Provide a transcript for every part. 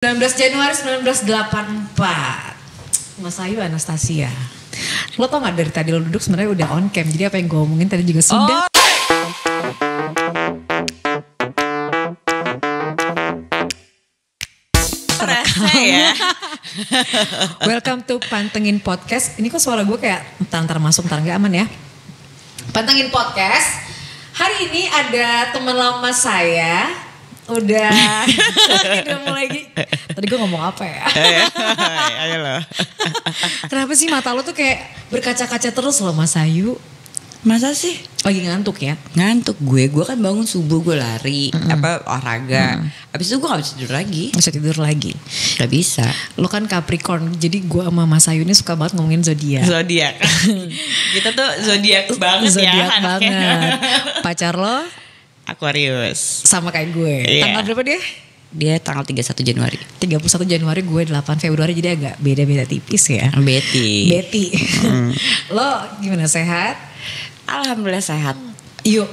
19 Januari 1984. Mas Ayu Anastasia. Lo tau gak dari tadi lo duduk sebenarnya udah on cam. Jadi apa yang gue omongin tadi juga sudah. Rasa ya. Welcome to Pantengin Podcast. Ini kok suara gue kayak entar masuk entar gak aman ya. Pantengin Podcast. Hari ini ada teman lama saya. Udah mulai lagi. Tadi gue ngomong apa ya? Ayo lo. Kenapa sih mata lo tuh kayak berkaca-kaca terus loh Mas Ayu? Masa sih? Lagi ngantuk ya? Ngantuk gue kan bangun subuh gue lari, olahraga. Habis itu gue gak bisa tidur lagi. Gak bisa tidur lagi. Gak bisa. Lo kan Capricorn, jadi gue sama Mas Ayu ini suka banget ngomongin zodiak. Zodiak. Kita tuh zodiak banget Zodiak ya. banget. Pacar lo? Aquarius. Sama kayak gue. Iya. Tanggal berapa dia? Dia tanggal 31 Januari. 31 Januari, gue 8 Februari, jadi agak beda-beda tipis ya. Betty. Lo gimana, sehat? Alhamdulillah sehat. Yuk,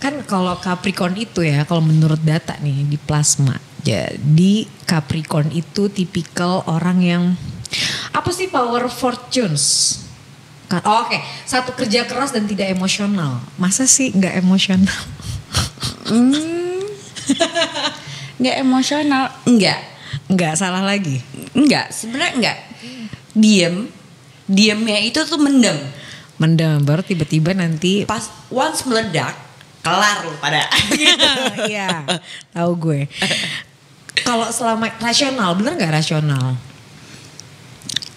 kan kalau Capricorn itu ya, kalau menurut data nih di plasma, jadi Capricorn itu tipikal orang yang apa sih power fortunes? Oke. Satu, kerja keras dan tidak emosional. Masa sih nggak emosional? Nggak emosional. Nggak salah lagi. Enggak, sebenarnya enggak. Diemnya itu tuh mendem. Mendem, baru tiba-tiba nanti Pas once meledak, kelar lu pada. Iya, tahu gue. Kalau selama rasional, bener nggak rasional?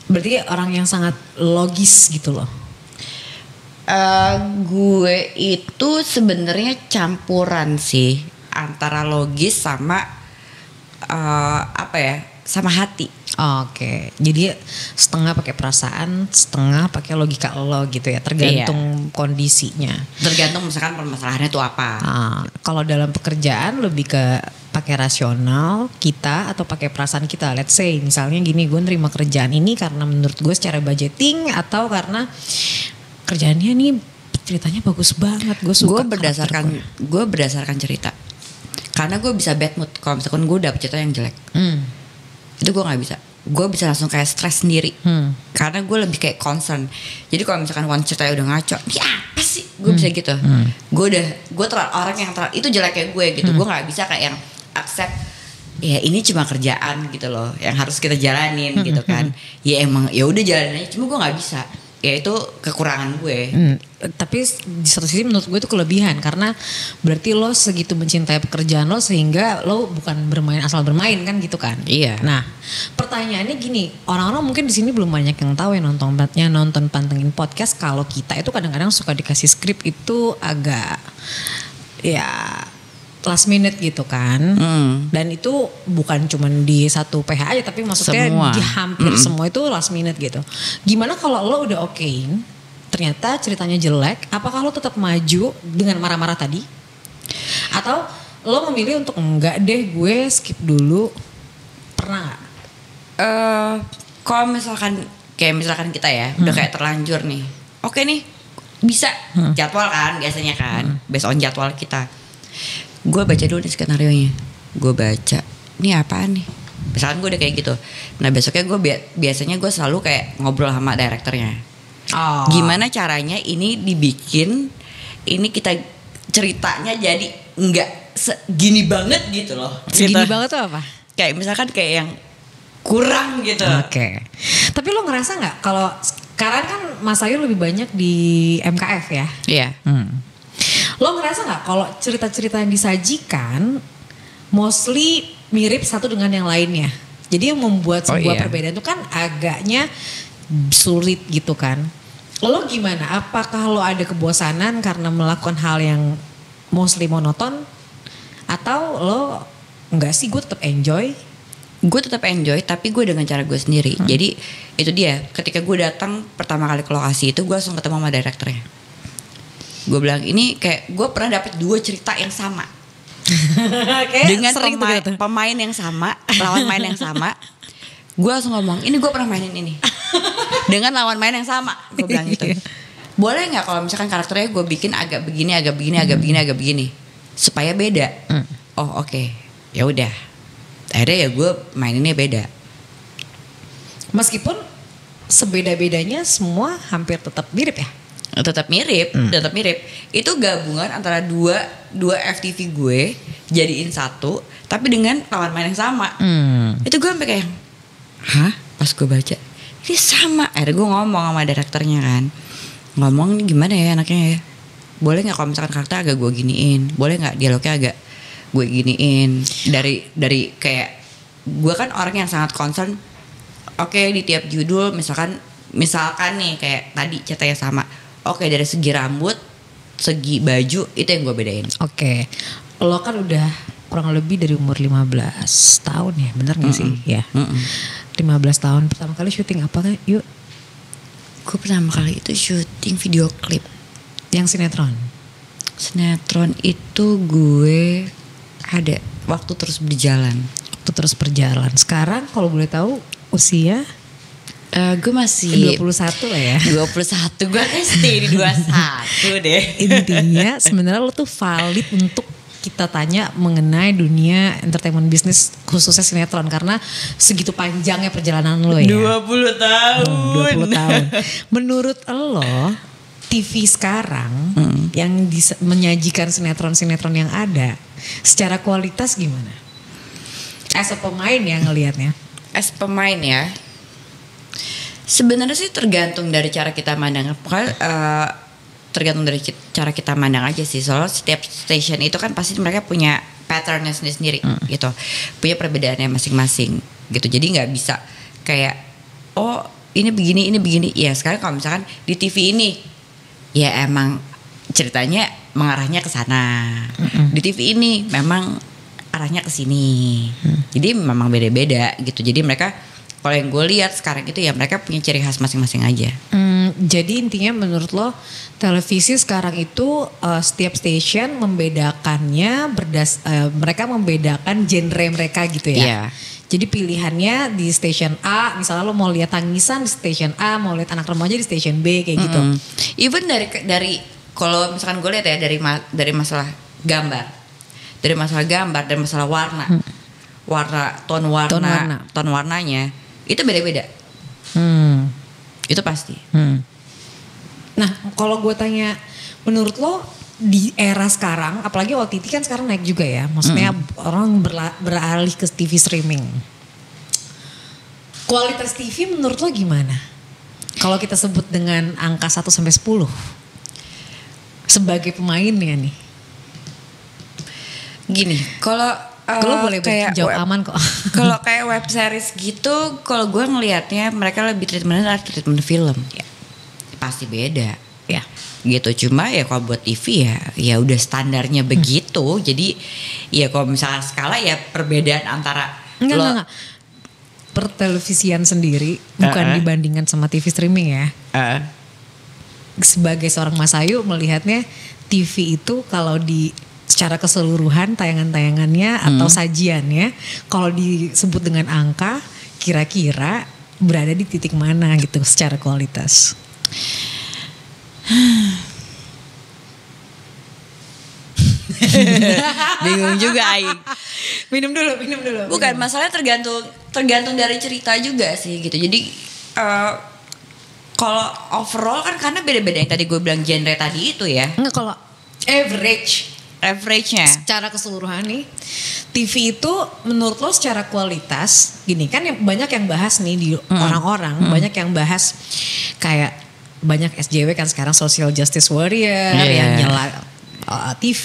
Berarti orang yang sangat logis gitu loh. Gue itu sebenarnya campuran sih antara logis sama sama hati. Oke, jadi setengah pakai perasaan, setengah pakai logika lo gitu ya, tergantung kondisinya. Tergantung misalkan permasalahannya itu apa. Kalau dalam pekerjaan lebih ke pakai rasional kita atau pakai perasaan kita. Let's say misalnya gini, gue nerima kerjaan ini karena menurut gue secara budgeting atau karena kerjaannya nih ceritanya bagus banget, gue suka. Gue berdasarkan cerita. Karena gue bisa bad mood kalau misalkan gue dapet cerita yang jelek. Itu gue nggak bisa. Gue bisa langsung kayak stres sendiri. Karena gue lebih kayak concern. Jadi kalau misalkan one ceritanya udah ngaco, ini apa sih? Gue bisa gitu. Gue terlalu orang yang terlalu itu jelek kayak gue gitu. Gue nggak bisa kayak yang accept. Ya ini cuma kerjaan gitu loh, yang harus kita jalanin gitu kan. Ya emang ya udah jalanin aja. Cuma gue nggak bisa. Ya itu kekurangan gue. Tapi di satu sisi menurut gue itu kelebihan, karena berarti lo segitu mencintai pekerjaan lo sehingga lo bukan bermain asal bermain kan gitu kan. Iya. Nah pertanyaannya gini, orang-orang mungkin di sini belum banyak yang tahu ya nonton Pantengin Podcast, kalau kita itu kadang-kadang suka dikasih skrip itu agak ya last minute gitu kan. Dan itu bukan cuma di satu PH aja, tapi maksudnya semua. Di hampir semua itu last minute gitu. Gimana kalau lo udah okein, ternyata ceritanya jelek, apakah lo tetap maju dengan marah-marah tadi? Atau lo memilih untuk enggak deh, gue skip dulu? Pernah gak? Kalau misalkan kita ya udah kayak terlanjur nih. Oke nih, bisa jadwal kan biasanya kan, based on jadwal kita. Gue baca dulu nih skenario-nya. Gue baca, ini apaan nih? Misalkan gue udah kayak gitu. Nah besoknya gue biasanya gue selalu kayak ngobrol sama direkturnya. Gimana caranya ini dibikin, ini kita ceritanya jadi nggak segini banget gitu loh. Segini gitu. banget tuh apa? Kayak misalkan kayak yang kurang gitu. Oke. Tapi lo ngerasa nggak kalau sekarang kan Mas Ayu lebih banyak di MKF ya? Iya. Lo ngerasa gak kalau cerita-cerita yang disajikan mostly mirip satu dengan yang lainnya? Jadi yang membuat sebuah perbedaan itu kan agaknya sulit gitu kan. Lo gimana? Apakah lo ada kebosanan karena melakukan hal yang mostly monoton? Atau lo enggak sih, gue tetap enjoy? Gue tetap enjoy tapi gue dengan cara gue sendiri. Jadi itu dia, ketika gue datang pertama kali ke lokasi itu gue langsung ketemu sama direkturnya. Gue bilang ini kayak gue pernah dapet 2 cerita yang sama dengan pemain yang sama, lawan main yang sama. Gue langsung ngomong ini gue pernah mainin ini dengan lawan main yang sama. Gue bilang gitu. Boleh nggak kalau misalkan karakternya gue bikin agak begini supaya beda. Oh oke. Ya udah. Akhirnya ya gue maininnya beda. Meskipun sebeda-bedanya semua hampir tetap mirip ya. Tetap mirip. Itu gabungan antara dua FTV gue jadiin satu, tapi dengan lawan main yang sama. Itu gue sampai kayak, hah? Pas gue baca, ini sama. Akhirnya gue ngomong sama direkturnya kan, ngomong gimana ya anaknya ya, boleh nggak kalau misalkan karakter agak gue giniin, boleh nggak dialognya agak gue giniin. Dari kayak gue kan orang yang sangat concern. Oke, di tiap judul misalkan nih kayak tadi ceritanya sama. Oke, dari segi rambut, segi baju, itu yang gue bedain. Oke. Lo kan udah kurang lebih dari umur 15 tahun ya, bener gak sih? Ya. 15 tahun, pertama kali syuting apa kan? Yuk. Gue pertama kali itu syuting video klip. Yang sinetron? Sinetron itu gue ada waktu terus berjalan. Sekarang kalau boleh tahu usia? Gue masih 21 lah ya. 21, gue pasti di 21 deh. Intinya sebenarnya lo tuh valid untuk kita tanya mengenai dunia entertainment business khususnya sinetron karena segitu panjangnya perjalanan lo ya. 20 tahun. 20 tahun. Menurut lo TV sekarang yang menyajikan sinetron-sinetron yang ada secara kualitas gimana? As a pemain ya ngelihatnya. As pemain ya. Sebenarnya sih tergantung dari cara kita mandang. Tergantung dari cara kita mandang aja sih. Soalnya setiap station itu kan pasti mereka punya patternnya sendiri gitu. Punya perbedaannya masing-masing gitu. Jadi nggak bisa kayak oh ini begini. Ya sekarang kalau misalkan di TV ini ya emang ceritanya mengarahnya ke sana. Di TV ini memang arahnya ke sini. Jadi memang beda-beda gitu. Jadi mereka kalau yang gue lihat sekarang itu ya mereka punya ciri khas masing-masing aja. Jadi intinya menurut lo televisi sekarang itu setiap station membedakannya mereka membedakan genre mereka gitu ya. Yeah. Jadi pilihannya di station A, misalnya lo mau lihat tangisan di station A, mau lihat anak remaja di station B kayak gitu. Even dari kalau misalkan gue lihat ya dari masalah gambar, dan masalah warna, ton warnanya itu beda-beda. Itu pasti. Nah, kalau gue tanya, menurut lo di era sekarang, apalagi OTT kan sekarang naik juga ya, maksudnya orang beralih ke TV streaming. Kualitas TV menurut lo gimana? Kalau kita sebut dengan angka 1 sampai 10 sebagai pemainnya nih. Gini, kalau boleh jawab aman kok. Kalau kayak web series gitu, kalau gue ngelihatnya mereka lebih treatmentnya adalah treatment film. Ya. Pasti beda. Ya. Gitu, cuma ya kalau buat TV ya udah standarnya begitu. Jadi ya kalau misalnya skala ya perbedaan antara enggak. Pertelevisian sendiri bukan dibandingkan sama TV streaming ya. Sebagai seorang Mas Ayu melihatnya TV itu kalau secara keseluruhan tayangan-tayangannya atau sajiannya kalau disebut dengan angka kira-kira berada di titik mana gitu secara kualitas. Bingung juga Aing. Minum dulu. Bukan, masalahnya tergantung dari cerita juga sih gitu. Jadi kalau overall kan karena beda-beda yang tadi gue bilang genre tadi itu ya. Enggak, kalau average-nya secara keseluruhan nih TV itu menurut lo secara kualitas gini kan banyak yang bahas nih di orang-orang banyak yang bahas kayak banyak SJW kan sekarang social justice warrior yang nyela TV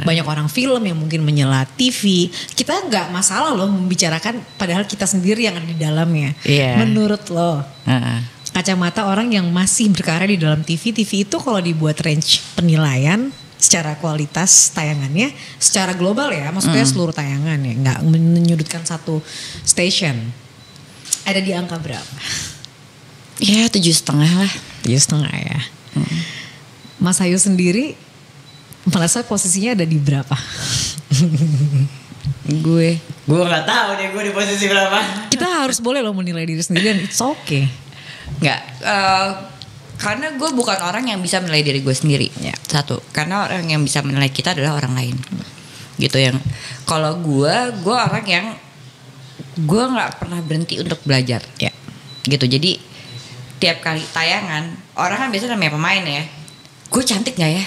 banyak orang film yang mungkin menyela TV. Kita nggak masalah loh membicarakan padahal kita sendiri yang ada di dalamnya. Menurut lo kacamata orang yang masih berkarya di dalam TV itu kalau dibuat range penilaian secara kualitas tayangannya secara global ya, maksudnya seluruh tayangan ya, nggak menyudutkan satu station, ada di angka berapa? Ya 7,5 lah. 7,5 ya. Mas Ayu sendiri merasa posisinya ada di berapa? Gue nggak tahu deh gue di posisi berapa. Kita harus boleh loh menilai diri sendiri dan it's okay. Nggak. Karena gue bukan orang yang bisa menilai diri gue sendiri. Satu, karena orang yang bisa menilai kita adalah orang lain. Gitu yang kalau gue orang yang gue nggak pernah berhenti untuk belajar. Ya. Gitu. Jadi tiap kali tayangan orang kan biasanya namanya pemain ya. Gue cantik nggak ya?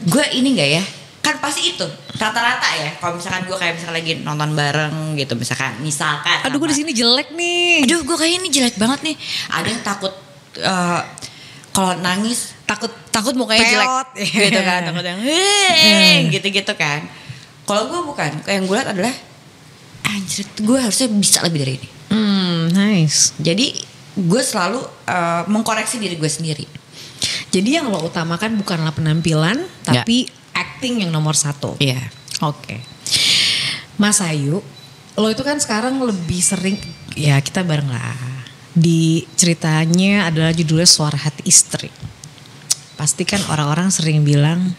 Gue ini nggak ya? Kan pasti itu rata-rata ya. Kalau misalkan gue kayak misalkan lagi nonton bareng gitu, misalkan. Aduh gue di sini jelek nih. Aduh gue kayak ini jelek banget nih. Ada yang takut kalau nangis takut mukanya jelek gitu kan, takut yang gitu-gitu kan. Kalau gue bukan, kayak yang gue lihat adalah anjir, gue harusnya bisa lebih dari ini. Nice. Jadi gue selalu mengkoreksi diri gue sendiri. Jadi yang lo utamakan bukanlah penampilan, tapi acting yang nomor 1. Iya. Oke. Mas Ayu, lo itu kan sekarang lebih sering, ya kita bareng lah. Di ceritanya adalah judulnya Suara Hati Istri. Pasti kan orang-orang sering bilang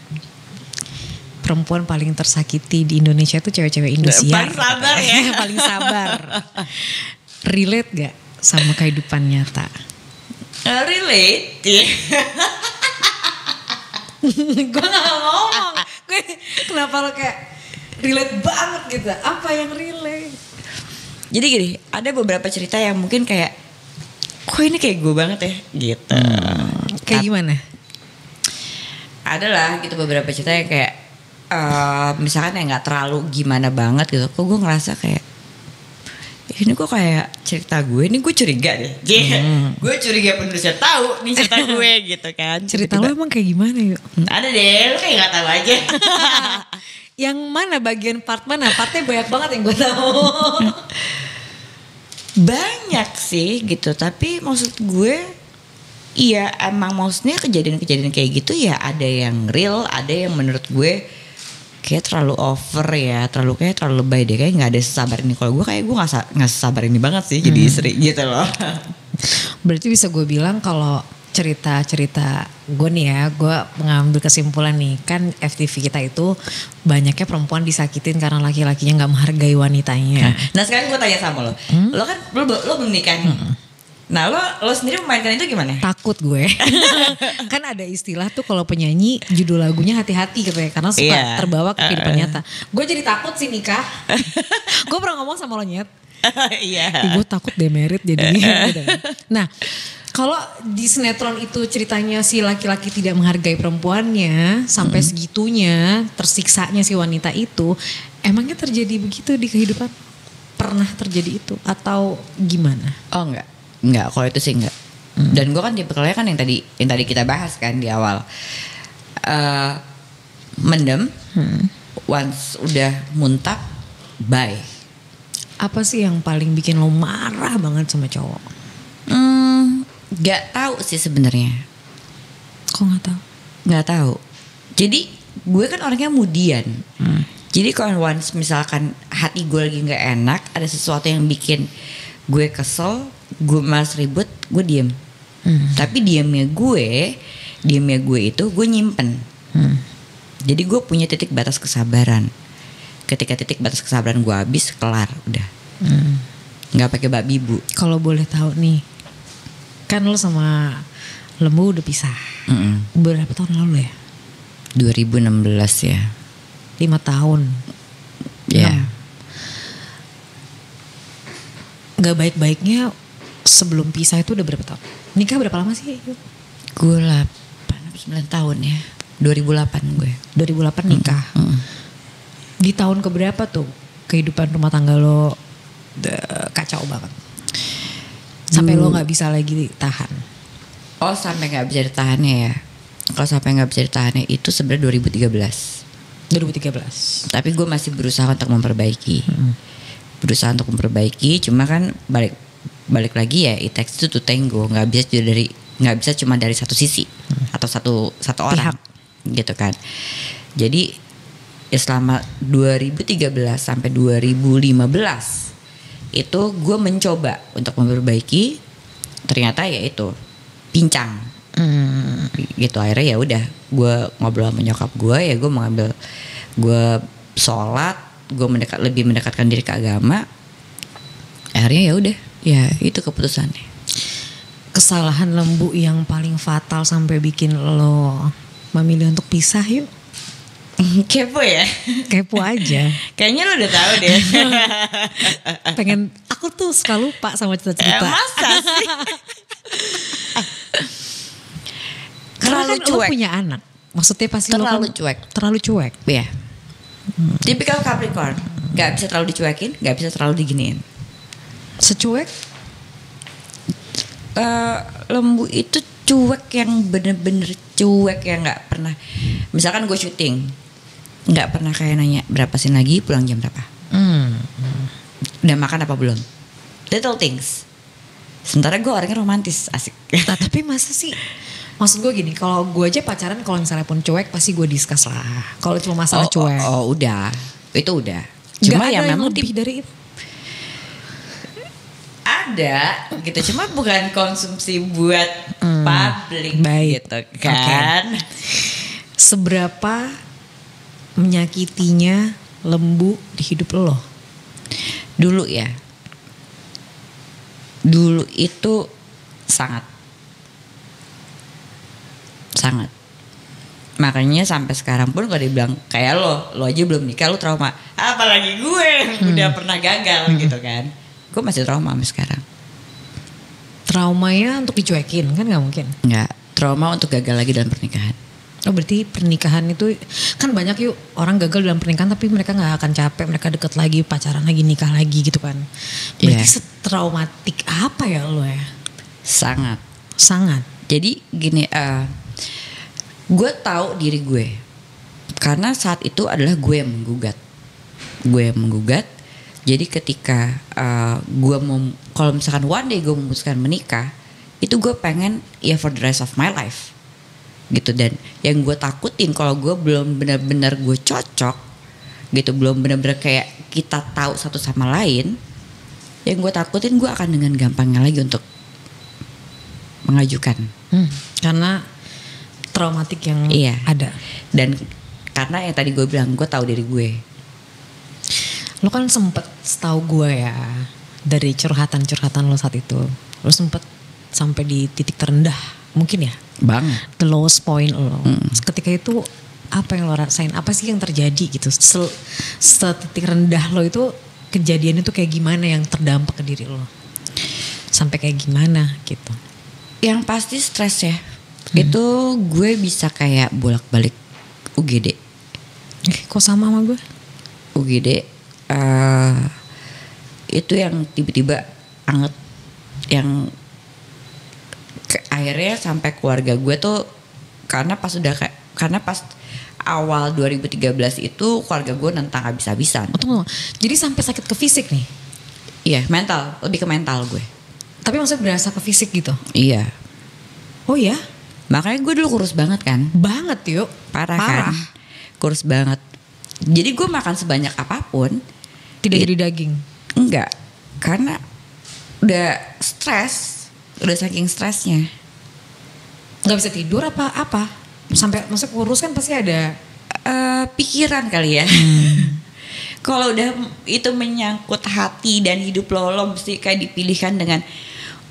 perempuan paling tersakiti di Indonesia itu cewek-cewek Indosiar. Paling sabar ya. Paling sabar. Relate gak sama kehidupan nyata? Relate. Gue gak ngomong. Kenapa lo kayak relate banget gitu? Apa yang relate? Jadi gini, ada beberapa cerita yang mungkin kayak, kok ini kayak gue banget ya gitu. Kayak gimana? Adalah gitu beberapa cerita yang kayak misalkan yang gak terlalu gimana banget gitu. Kok gue ngerasa kayak ini kok kayak cerita gue, ini gue curiga deh. Gue curiga penulisnya tahu nih cerita gue gitu kan. Cerita lo emang kayak gimana yuk? Ada deh, lo kayak gak tahu aja. Yang mana bagian part mana? Partnya banyak banget yang gue tahu. Banyak sih gitu, tapi maksud gue iya emang maksudnya kejadian-kejadian kayak gitu ya ada yang real, ada yang menurut gue kayak terlalu over ya, terlalu lebay deh, kayak nggak ada sesabar ini. Kalau gue kayak gue nggak sesabar ini banget sih jadi istri gitu loh. Berarti bisa gue bilang kalau cerita-cerita gue nih ya, gue mengambil kesimpulan nih, kan FTV kita itu banyaknya perempuan disakitin karena laki-lakinya nggak menghargai wanitanya. Nah sekarang gue tanya sama lo, lo kan lo belum nikah nih. Nah lo sendiri memainkan itu gimana? Takut gue. Kan ada istilah tuh kalau penyanyi judul lagunya hati-hati gitu ya, karena suka terbawa ke kehidupan nyata. Gue jadi takut sih nikah. Gue pernah ngomong sama lo Nyet. Iya. Gue takut demerit jadinya. Nah kalau di sinetron itu ceritanya si laki-laki tidak menghargai perempuannya sampai segitunya tersiksanya si wanita itu, emangnya terjadi begitu di kehidupan? Pernah terjadi itu atau gimana? Oh enggak, kalau itu sih enggak. Dan gue kan tipikalnya kan yang tadi kita bahas kan di awal. Mendem, once udah muntah, bye. Apa sih yang paling bikin lo marah banget sama cowok? Gak tahu sih sebenarnya. Kok gak tahu? Gak tahu. Jadi gue kan orangnya mudian. Jadi kalau once misalkan hati gue lagi gak enak, ada sesuatu yang bikin gue kesel, gue malas ribut, gue diem. Tapi diemnya gue itu gue nyimpen. Jadi gue punya titik batas kesabaran. Ketika titik batas kesabaran gue habis, kelar udah. Nggak pakai babi bu. Kalau boleh tahu nih, kan lo sama Lembu udah pisah. Berapa tahun lalu ya? 2016 ya. 5 tahun. Ya. Yeah. Gak baik-baiknya sebelum pisah itu udah berapa tahun? Nikah berapa lama sih? Gue 8-9 tahun ya. 2008 gue. 2008 nikah. Di tahun keberapa tuh kehidupan rumah tangga lo kacau banget? Sampai lo gak bisa lagi tahan? Oh sampai gak bisa ditahannya ya. Kalau sampai gak bisa ditahannya itu sebenarnya 2013. Tapi gue masih berusaha untuk memperbaiki. Cuma kan balik lagi ya, it takes two to tango. Nggak bisa cuma dari satu sisi atau satu orang gitu kan. Jadi ya selama 2013 sampai 2015 itu gue mencoba untuk memperbaiki. Ternyata ya itu pincang gitu. Akhirnya ya udah gue ngobrol sama nyokap gue, ya gue sholat, gue lebih mendekatkan diri ke agama. Akhirnya ya udah, ya itu keputusannya. Kesalahan Lembu yang paling fatal sampai bikin lo memilih untuk pisah yuk? Kepo ya? Kepo aja. Kayaknya lo udah tahu deh. Pengen, aku Aku tuh suka lupa sama cerita-cerita. Masa sih? Karena Terlalu kan lo cuek. punya anak. Maksudnya pasti lo Terlalu kan cuek. terlalu cuek. Iya. Tipikal Capricorn. Gak bisa terlalu dicuekin, gak bisa terlalu diginiin. Secuek? Lembu itu cuek yang bener-bener cuek, yang gak pernah. Misalkan gue syuting, gak pernah kayak nanya berapa scene lagi, pulang jam berapa, udah makan apa belum, little things. Sementara gue orangnya romantis, asik. Nah, tapi masa sih? Maksud gue gini, kalau gue aja pacaran kalau misalnya pun cuek pasti gue discuss lah. Kalau cuma masalah cuek. Udah, itu udah. Cuma Gak ya ada yang memang lebih dari itu. ada gitu, cuma bukan konsumsi buat publik baik. gitu kan. Okay. Seberapa menyakitinya lembu di hidup lo? Dulu ya, dulu itu sangat makanya sampai sekarang pun kalau dibilang kayak lo aja belum nikah, lo trauma, apalagi gue yang udah pernah gagal gitu kan. Gue masih trauma sampai sekarang. Traumanya untuk dicuekin kan gak mungkin? Nggak, trauma untuk gagal lagi dalam pernikahan. Oh berarti pernikahan itu kan banyak yuk orang gagal dalam pernikahan tapi mereka gak akan capek, mereka deket lagi, pacaran lagi, nikah lagi gitu kan. Berarti setraumatik apa ya lo ya? Sangat. Jadi gini, gue tahu diri gue karena saat itu adalah gue yang menggugat. Jadi ketika gue mau, kalau misalkan one day gue memutuskan menikah, itu gue pengen ya for the rest of my life gitu. Dan yang gue takutin kalau gue belum benar-benar gue cocok gitu, belum benar-benar kayak kita tahu satu sama lain, yang gue takutin gue akan dengan gampangnya lagi untuk mengajukan. Karena traumatik yang ada. Dan karena yang tadi gue bilang, gue tahu diri gue. Lo kan sempet, setahu gue ya, dari curhatan lo saat itu, lo sempet sampai di titik terendah, mungkin ya? Banget. The lowest point lo. Ketika itu apa yang lo rasain? Apa sih yang terjadi gitu? Setitik rendah lo itu, kejadian itu kayak gimana yang terdampak ke diri lo? Sampai kayak gimana gitu? Yang pasti stres ya. Itu gue bisa kayak bolak-balik UGD. Kok sama gue? UGD. Itu yang tiba-tiba anget, yang akhirnya sampai keluarga gue tuh karena pas awal 2013 itu keluarga gue nentang habis-habisan. Jadi sampai sakit ke fisik nih? Iya, mental, lebih ke mental gue. Tapi maksudnya berasa ke fisik gitu? Iya. Oh ya? Makanya gue dulu kurus banget kan? Banget yuk. Parah. Kan? Kurus banget. Jadi gue makan sebanyak apapun tidak jadi daging? Enggak, karena udah stres, udah saking stresnya. Gak bisa tidur apa? Sampai maksudnya kurus kan pasti ada pikiran kali ya. Kalau udah itu menyangkut hati dan hidup lo mesti kayak dipilihkan dengan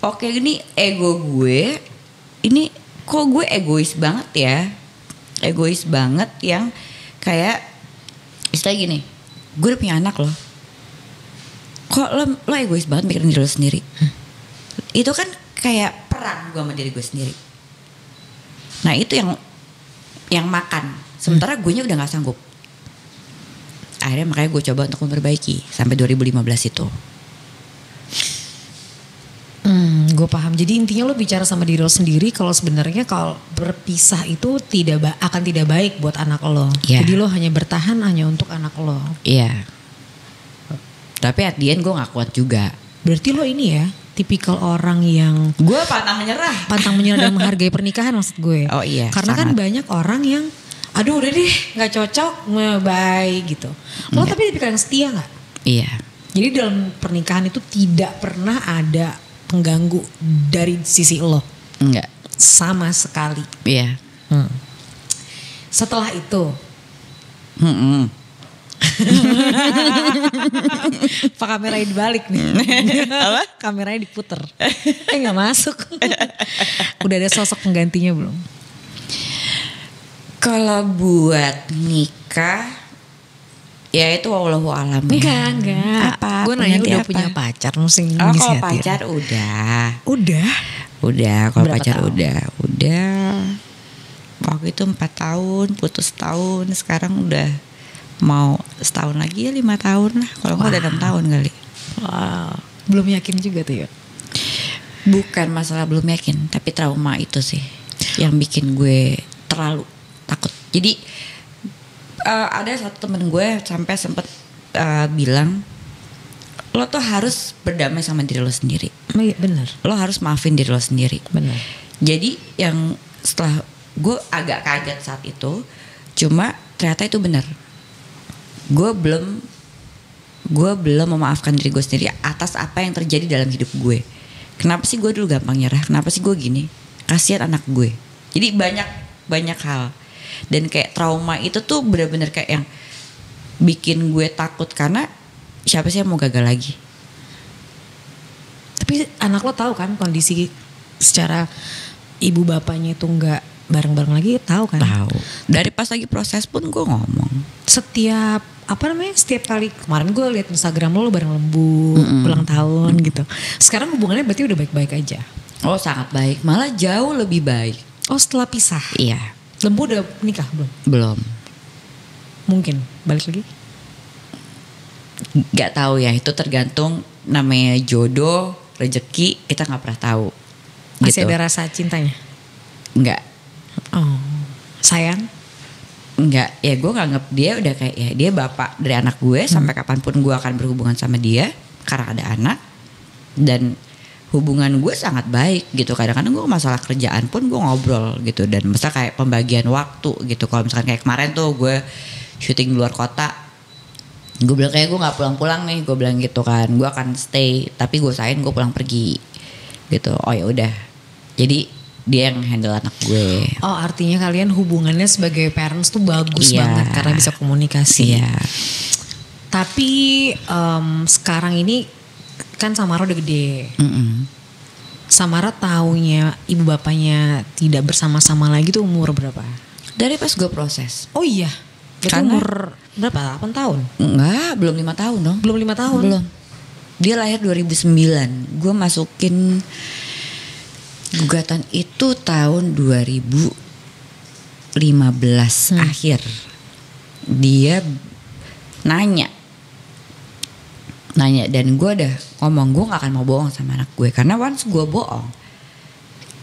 oke, ini ego gue, ini kok gue egois banget ya, egois banget yang kayak istilah gini, gue udah punya anak loh, kok lo egois banget mikirin diri lo sendiri. Itu kan kayak perang gue sama diri gue sendiri. Nah itu yang makan, sementara gue nya udah gak sanggup. Akhirnya makanya gue coba untuk memperbaiki sampai 2015 itu. Gue paham. Jadi intinya lo bicara sama diri lo sendiri kalau sebenarnya kalau berpisah itu akan tidak baik buat anak lo. Yeah. Jadi lo hanya bertahan hanya untuk anak lo. Iya. Yeah. Tapi at the end gue gak kuat juga. Berarti lo ini ya tipikal orang yang gue pantang menyerah dan menghargai pernikahan maksud gue. Oh iya. Karena sangat. Kan banyak orang yang aduh udah deh gak cocok, bye gitu. Lo tapi tipikal yang setia gak? Iya. Jadi dalam pernikahan itu tidak pernah ada pengganggu dari sisi lo? Enggak. Sama sekali? Iya. Setelah itu? Pak kameranya dibalik nih. Apa? Kameranya diputer. Gak masuk. Udah ada sosok penggantinya belum? Kalau buat nikah Ya itu wallahu alam ya. Enggak. Apa? Gue nanya udah apa? punya pacar mesti Kalau inisiatif. pacar udah. Udah. Kalau Berapa pacar tahun? udah. Waktu itu 4 tahun, putus tahun, sekarang udah mau setahun lagi ya 5 tahun lah. Kalau nggak udah 6 tahun kali. Wow. Belum yakin juga tuh ya. Bukan masalah belum yakin, tapi trauma itu sih yang bikin gue terlalu takut. Jadi ada satu temen gue sampai sempet bilang, lo tuh harus berdamai sama diri lo sendiri. Iya benar. Lo harus maafin diri lo sendiri. Benar. Jadi yang setelah gue agak kaget saat itu, cuma ternyata itu benar. Gue belum memaafkan diri gue sendiri atas apa yang terjadi dalam hidup gue. Kenapa sih gue dulu gampang nyerah? Kenapa sih gue gini? Kasihan anak gue. Jadi banyak hal. Dan kayak trauma itu tuh benar-benar kayak yang bikin gue takut karena siapa sih yang mau gagal lagi? Tapi anak lo tahu kan kondisi secara ibu bapaknya itu nggak bareng-bareng lagi, tahu kan? Tahu. Dari pas lagi proses pun gue ngomong. Setiap kali kemarin gue lihat Instagram lo bareng Lembu ulang tahun gitu. Sekarang hubungannya berarti udah baik-baik aja. Oh sangat baik, malah jauh lebih baik. Oh setelah pisah. Iya. Lembu udah nikah belum? Belum. Mungkin balik lagi? Gak tahu ya, itu tergantung, namanya jodoh, rezeki, kita nggak pernah tahu. Masih gitu. ada rasa cintanya? Nggak. Oh, sayang? Nggak, ya gue nganggep dia udah kayak ya dia bapak dari anak gue. Sampai kapanpun gue akan berhubungan sama dia karena ada anak. Dan hubungan gue sangat baik gitu. Kadang-kadang gue masalah kerjaan pun gue ngobrol gitu. Dan misalnya kayak pembagian waktu gitu. Kalau misalkan kayak kemarin tuh gue syuting di luar kota, gue bilang kayak gue nggak pulang-pulang nih, gue bilang gitu kan, gue akan stay tapi gue usahain gue pulang pergi gitu. Oh ya udah, jadi dia yang handle anak gue. Oh artinya kalian hubungannya sebagai parents tuh bagus Iya. banget karena bisa komunikasi. Iya. Tapi sekarang ini kan Samara udah gede. Samara taunya ibu bapaknya tidak bersama-sama lagi tuh umur berapa? Dari pas gue proses. Oh iya. Berarti Karena- umur berapa? 8 tahun? Enggak, belum 5 tahun dong. Belum 5 tahun? Belum. Dia lahir 2009. Gue masukin gugatan itu tahun 2015 akhir. Dia nanya dan gue udah ngomong gue gak akan mau bohong sama anak gue. Karena once gue bohong,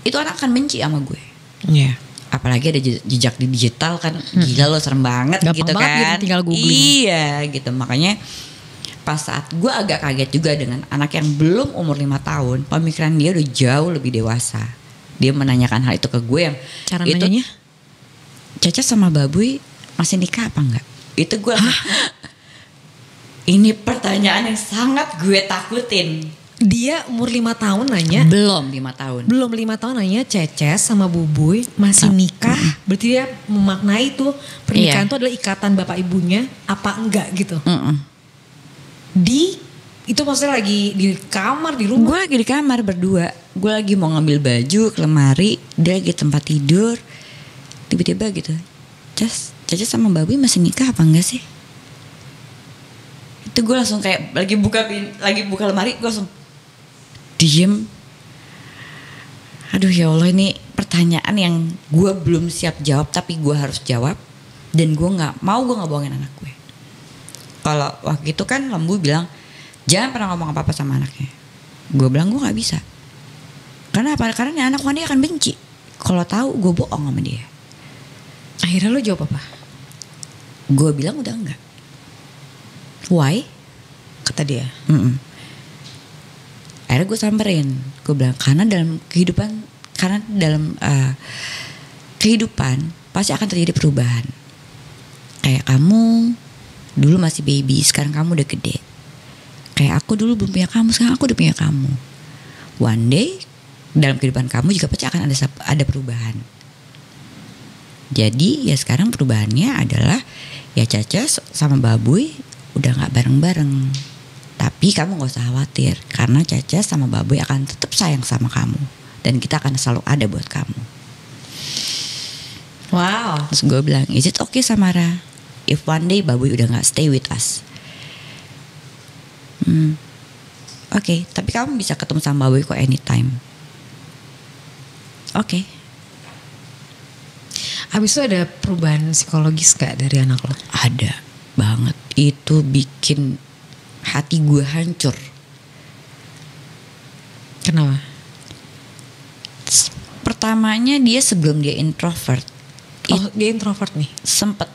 itu anak akan benci sama gue. Iya. Apalagi ada jejak di digital kan, gila lo serem banget. Gampang gitu banget kan. gitu, tinggal googling. Iya gitu, makanya pas saat gue agak kaget juga dengan anak yang belum umur 5 tahun, pemikiran dia udah jauh lebih dewasa. Dia menanyakan hal itu ke gue yang Cara itu, nanyanya? Caca sama Babuy masih nikah apa enggak? Itu gue ini pertanyaan yang sangat gue takutin. Dia umur 5 tahun nanya. Belum 5 tahun. Belum 5 tahun nanya Ceces sama Bubuy masih nikah. Berarti dia memaknai tuh pernikahan itu adalah ikatan bapak ibunya apa enggak gitu. Itu maksudnya lagi di kamar di rumah. Gue lagi di kamar berdua. Gue lagi mau ngambil baju ke lemari, dia lagi tempat tidur. Tiba-tiba gitu, Caca sama Babuy masih nikah apa enggak sih? Itu gue langsung kayak lagi buka lemari, gue langsung diem. Aduh ya Allah, ini pertanyaan yang gue belum siap jawab tapi gue harus jawab. Dan gue nggak bohongin anak gue. Kalau waktu itu kan Lembu bilang jangan pernah ngomong apa-apa sama anaknya. Gue bilang gue nggak bisa. Karena apa? Karena anak dia akan benci kalau tahu gue bohong sama dia. Akhirnya lo jawab apa? Gue bilang udah enggak. Why? Kata dia. Akhirnya gue samperin. Gue bilang karena dalam kehidupan pasti akan terjadi perubahan. Kayak kamu dulu masih baby, sekarang kamu udah gede. Kayak aku dulu belum punya kamu, sekarang aku udah punya kamu. One day dalam kehidupan kamu juga pasti akan ada perubahan. Jadi ya sekarang perubahannya adalah ya Caca sama Babuy udah gak bareng-bareng. Tapi kamu gak usah khawatir, karena Caca sama Babuy akan tetap sayang sama kamu. Dan kita akan selalu ada buat kamu. Wow. Terus gue bilang, is it okay Samara? if one day Baboy udah gak stay with us. Oke, tapi kamu bisa ketemu sama Baboy kok anytime. Oke. Habis itu ada perubahan psikologis gak dari anak lo? Ada banget. Itu bikin hati gue hancur. Kenapa? Pertamanya dia sebelum dia introvert. Dia introvert nih? Sempet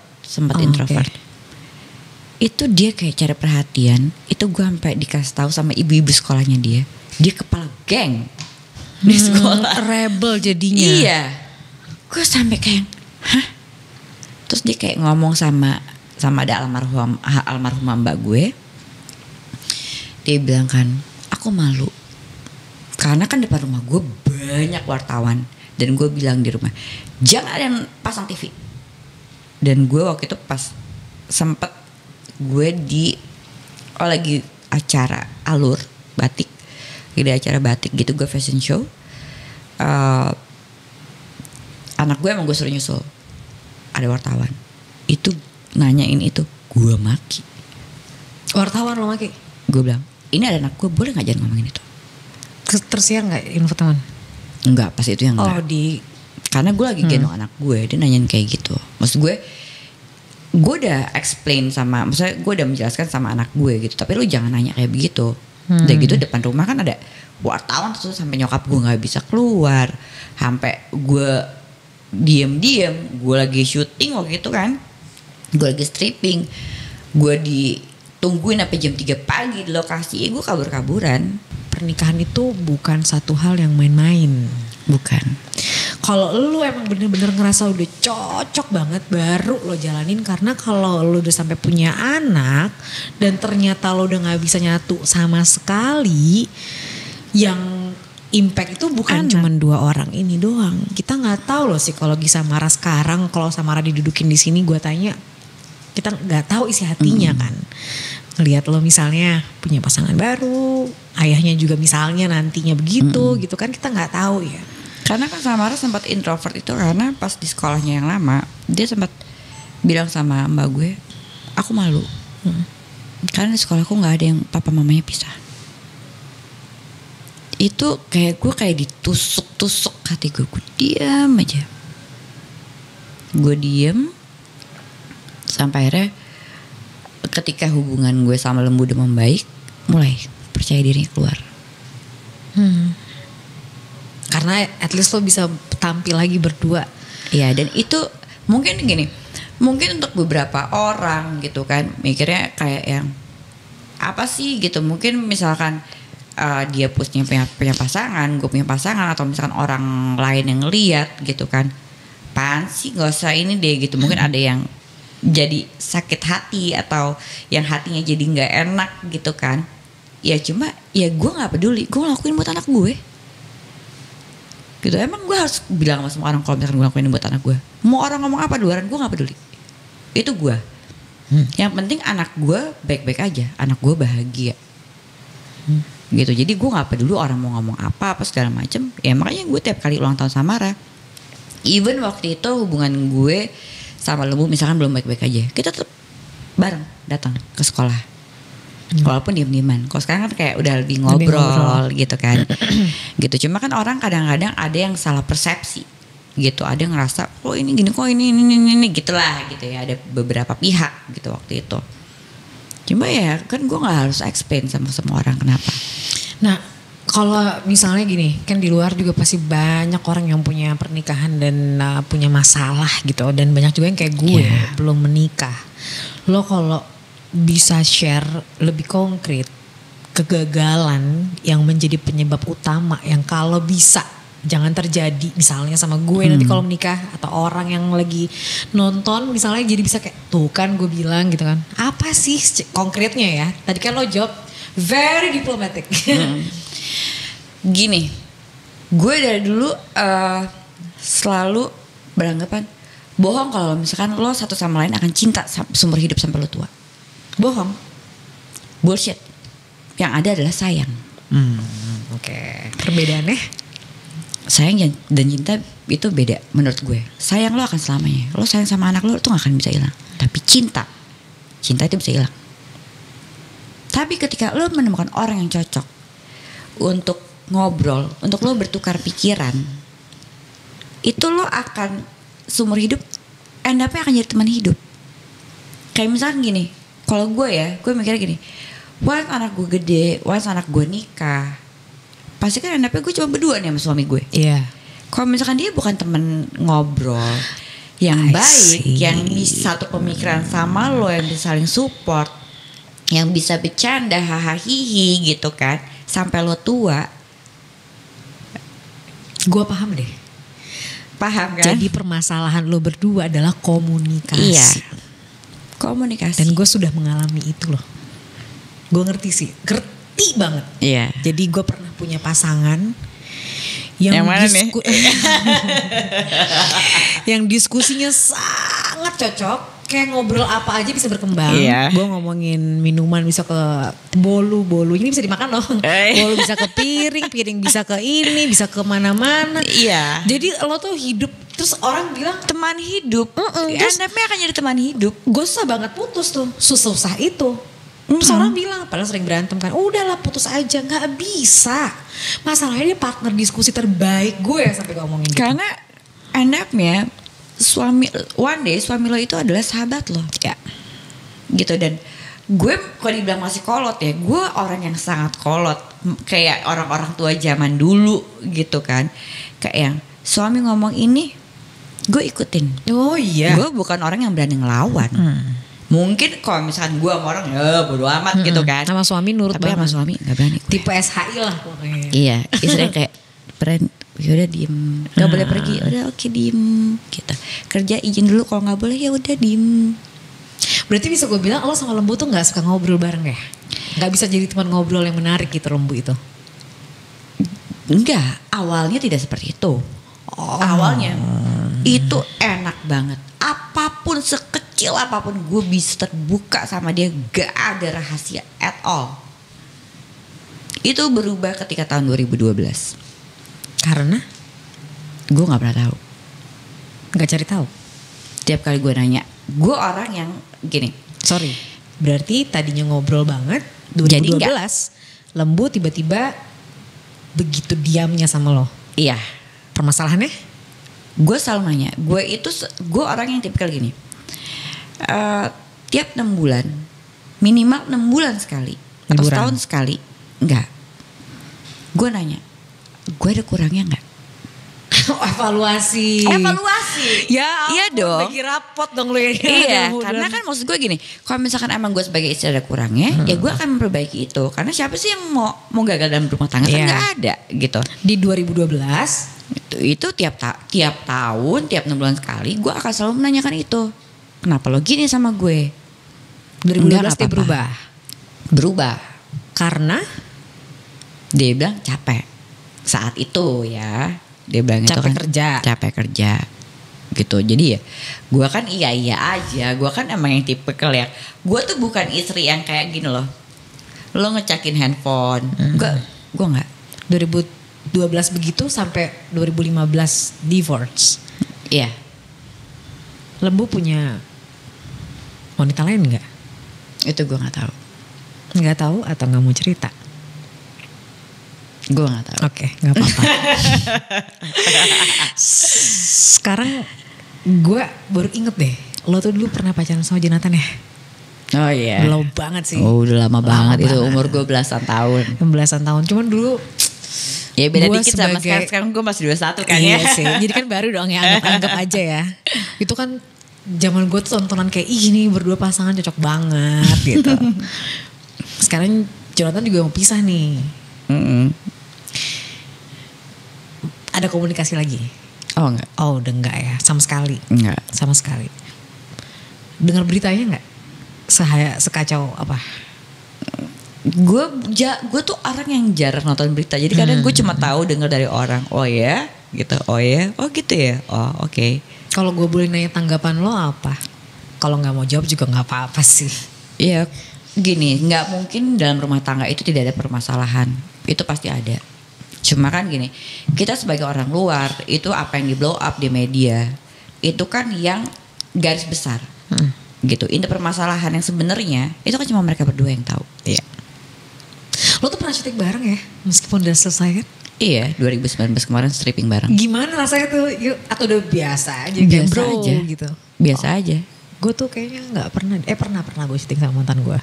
introvert. Okay. Itu dia kayak cari perhatian. Itu gue sampai dikasih tahu sama ibu-ibu sekolahnya dia kepala geng di sekolah. Rebel jadinya. Iya. Gue sampai kayak, hah? Terus dia kayak ngomong sama ada almarhumah mbak gue. Dia bilang kan, aku malu karena kan depan rumah gue banyak wartawan. Dan gue bilang di rumah, jangan ada yang pasang TV. Dan gue waktu itu pas sempet gue lagi acara alur batik, di acara batik gitu, gue fashion show. Anak gue emang gue suruh nyusul, ada wartawan itu nanyain itu, gue maki. Wartawan lo maki? Gue bilang, ini ada anak gue, boleh nggak jangan ngomongin itu? Tersiar nggak info teman? Enggak, pas itu yang enggak. Karena gue lagi gendong anak gue, dia nanyain kayak gitu. Maksud gue udah explain sama, maksudnya gue udah menjelaskan sama anak gue gitu. Tapi lu jangan nanya kayak begitu. Udah gitu depan rumah kan ada wartawan, terus sampai nyokap gue nggak bisa keluar, sampai gue diem, gue lagi syuting waktu itu kan, gue lagi stripping, gue ditungguin sampai jam 3 pagi di lokasi, gue kabur-kaburan. Pernikahan itu bukan satu hal yang main-main. Bukan. Kalau lu emang bener-bener ngerasa udah cocok banget, baru lo jalanin. Karena kalau lu udah sampai punya anak dan ternyata lo udah gak bisa nyatu sama sekali, yang impact itu bukan cuma 2 orang ini doang. Kita gak tahu loh psikologi Samara sekarang. Kalau Samara didudukin di sini, gue tanya, kita gak tahu isi hatinya kan. Ngelihat lo misalnya punya pasangan baru, ayahnya juga misalnya nantinya begitu gitu kan, kita nggak tahu ya. Karena kan Samara sempat introvert itu karena pas di sekolahnya yang lama dia sempat bilang sama mbak gue, aku malu karena di sekolahku nggak ada yang papa mamanya pisah. Itu kayak gue kayak ditusuk hati gue diam aja. Gue diem sampai akhirnya ketika hubungan gue sama Lembu udah membaik, mulai percaya dirinya keluar. Karena at least lo bisa tampil lagi berdua. Iya, dan itu mungkin gini, mungkin untuk beberapa orang gitu kan mikirnya kayak yang apa sih gitu. Mungkin misalkan dia punya pasangan, gue punya pasangan, atau misalkan orang lain yang ngeliat gitu kan, apaan sih, gak usah ini deh gitu. Mungkin ada yang jadi sakit hati atau yang hatinya jadi nggak enak gitu kan. Ya cuma ya gue nggak peduli, gue ngelakuin buat anak gue gitu. Emang gue harus bilang sama semua orang kalau misalkan gue ngelakuin buat anak gue? Mau orang ngomong apa di luaran, gue nggak peduli. Itu gue. Yang penting anak gue baik-baik aja, anak gue bahagia gitu. Jadi gue nggak peduli orang mau ngomong apa segala macem. Ya makanya gue tiap kali ulang tahun Samara, even waktu itu hubungan gue sama Lembu misalkan belum baik-baik aja, kita tetap bareng datang ke sekolah, walaupun diem-dieman. Kalau sekarang kan kayak udah lebih ngobrol gitu kan. Gitu. Cuma kan orang kadang-kadang ada yang salah persepsi gitu, ada yang ngerasa kok ini gini, kok ini gitulah gitu ya. Ada beberapa pihak gitu waktu itu. Cuma ya kan gue nggak harus explain sama semua orang kenapa. Nah, kalau misalnya gini, kan di luar juga pasti banyak orang yang punya pernikahan dan punya masalah gitu, dan banyak juga yang kayak gue belum menikah. Lo kalau bisa share lebih konkret kegagalan yang menjadi penyebab utama yang kalau bisa jangan terjadi misalnya sama gue nanti kalau menikah, atau orang yang lagi nonton misalnya, jadi bisa kayak tuh kan gue bilang gitu kan, apa sih konkretnya ya? Tadi kan lo jawab very diplomatic. Gini, gue dari dulu selalu beranggapan bohong kalau misalkan lo satu sama lain akan cinta seumur hidup sampai lo tua. Bohong, bullshit. Yang ada adalah sayang. Oke. Perbedaannya? Sayang dan cinta itu beda menurut gue. Sayang lo akan selamanya. Lo sayang sama anak lo tuh gak akan bisa hilang. Tapi cinta itu bisa hilang. Tapi ketika lo menemukan orang yang cocok untuk ngobrol, untuk lo bertukar pikiran, itu lo akan seumur hidup end up-nya akan jadi teman hidup. Kayak misalkan gini, kalau gue mikirnya gini, once anak gue gede, once anak gue nikah, pasti kan end up-nya gue cuma berdua nih sama suami gue. Iya. Kalau misalkan dia bukan temen ngobrol yang baik, yang bisa satu pemikiran sama lo, yang bisa saling support, yang bisa bercanda hahaha gitu kan sampai lo tua. Gue paham deh. Paham kan? Jadi permasalahan lo berdua adalah komunikasi. Iya. Komunikasi. Dan gue sudah mengalami itu loh. Gue ngerti banget. Iya. Jadi gue pernah punya pasangan yang mana nih? Yang diskusinya sangat cocok. Kayak ngobrol apa aja bisa berkembang. Iya. Gue ngomongin minuman bisa ke bolu ini bisa dimakan loh. Bolu bisa ke piring bisa ke ini, bisa ke mana-mana. Iya. Jadi lo tuh hidup, terus orang bilang teman hidup. Terus Anda akan jadi teman hidup. Gue susah banget putus tuh, susah itu. Terus orang bilang, padahal sering berantem kan, udahlah putus aja, nggak bisa. Masalahnya dia partner diskusi terbaik gue sampai ngomongin gitu. Karena end-up-nya suami lo itu adalah sahabat lo. Ya. Gitu. Dan gue kalau dibilang masih kolot ya, gue orang yang sangat kolot. Kayak orang-orang tua zaman dulu gitu kan. Kayak yang suami ngomong ini, gue ikutin. Oh iya. Gue bukan orang yang berani ngelawan. Mungkin kalau misalkan gue sama orang ya bodo amat gitu kan. Sama suami nurut tapi banget. sama suami gak berani. Tipe SHI lah pokoknya. Iya, istrinya kayak yaudah diem, nggak boleh pergi, udah oke diem, gitu. Kerja izin dulu, kalau nggak boleh ya udah diem. Berarti bisa gue bilang lo sama Lembu tuh nggak suka ngobrol bareng ya? Nggak bisa jadi teman ngobrol yang menarik gitu Lembu itu? Enggak, awalnya tidak seperti itu. Awalnya itu enak banget. Apapun sekecil apapun gue bisa terbuka sama dia, gak ada rahasia at all. Itu berubah ketika tahun 2012. Karena? Gue gak pernah tahu. Gak cari tahu? Tiap kali gue nanya, gue orang yang gini. Sorry, berarti tadinya ngobrol banget 2012 Lembu tiba-tiba begitu diamnya sama lo. Iya. Permasalahannya? Gue selalu nanya, gue orang yang tipikal gini. Tiap 6 bulan, minimal 6 bulan sekali atau setahun sekali, enggak. Gue nanya, gue ada kurangnya enggak? Evaluasi. Ya iya dong. Bagi rapot dong lu ya. Iya, karena kan maksud gue gini, kalau misalkan emang gue sebagai istri ada kurangnya, ya gue akan memperbaiki itu. Karena siapa sih yang mau gagal dalam rumah tangga? Kan nggak ada gitu. Di 2012 itu tiap tahun, tiap 6 bulan sekali, gue akan selalu menanyakan itu. Kenapa lo gini sama gue? 2012 dia berubah. Karena dia bilang capek saat itu ya. Dia bilang capek itu kan capek kerja gitu. Jadi ya gue kan iya aja. Gue kan emang yang tipikal ya. Gue tuh bukan istri yang kayak gini loh, lo ngecakin handphone. Gue nggak. 2012 begitu sampai 2015 divorce. Iya. Lembu punya wanita lain nggak? Itu gue nggak tahu. Nggak tahu atau nggak mau cerita? Gue gak tahu. Oke, gak apa-apa. Sekarang gue baru inget deh, lo tuh dulu pernah pacaran sama Jonathan ya? Oh iya. Lama banget sih. Oh udah lama banget itu, umur gue belasan tahun. Belasan tahun, cuman dulu ya beda dikit sama sekarang gue masih 21 kan iya ya. Sih, jadi kan baru dong ya, anggap aja ya. Itu kan zaman gue tuh tontonan kayak ini berdua pasangan cocok banget gitu. Sekarang Jonathan juga mau pisah nih. Ada komunikasi lagi? Oh enggak. Oh udah enggak ya, sama sekali. Enggak. Sama sekali. Dengar beritanya enggak? Sekacau apa? Gue tuh orang yang jarang nonton berita. Jadi kadang gue cuma tahu dengar dari orang. Oh ya, gitu. Oh ya, oh gitu ya. Oh oke. Kalau gue boleh nanya tanggapan lo apa? Kalau nggak mau jawab juga nggak apa-apa sih. Iya, gini, nggak mungkin dalam rumah tangga itu tidak ada permasalahan. Itu pasti ada. Cuma kan gini, kita sebagai orang luar itu apa yang di blow up di media itu kan yang garis besar. gitu. Inti permasalahan yang sebenarnya itu kan cuma mereka berdua yang tahu. Iya. Lo tuh pernah syuting bareng ya meskipun udah selesai kan? Iya, 2019 kemarin stripping bareng. Gimana rasanya tuh? Atau udah biasa aja? Biasa bro, aja gitu. Biasa aja. Gue tuh kayaknya nggak pernah gue syuting sama mantan gue.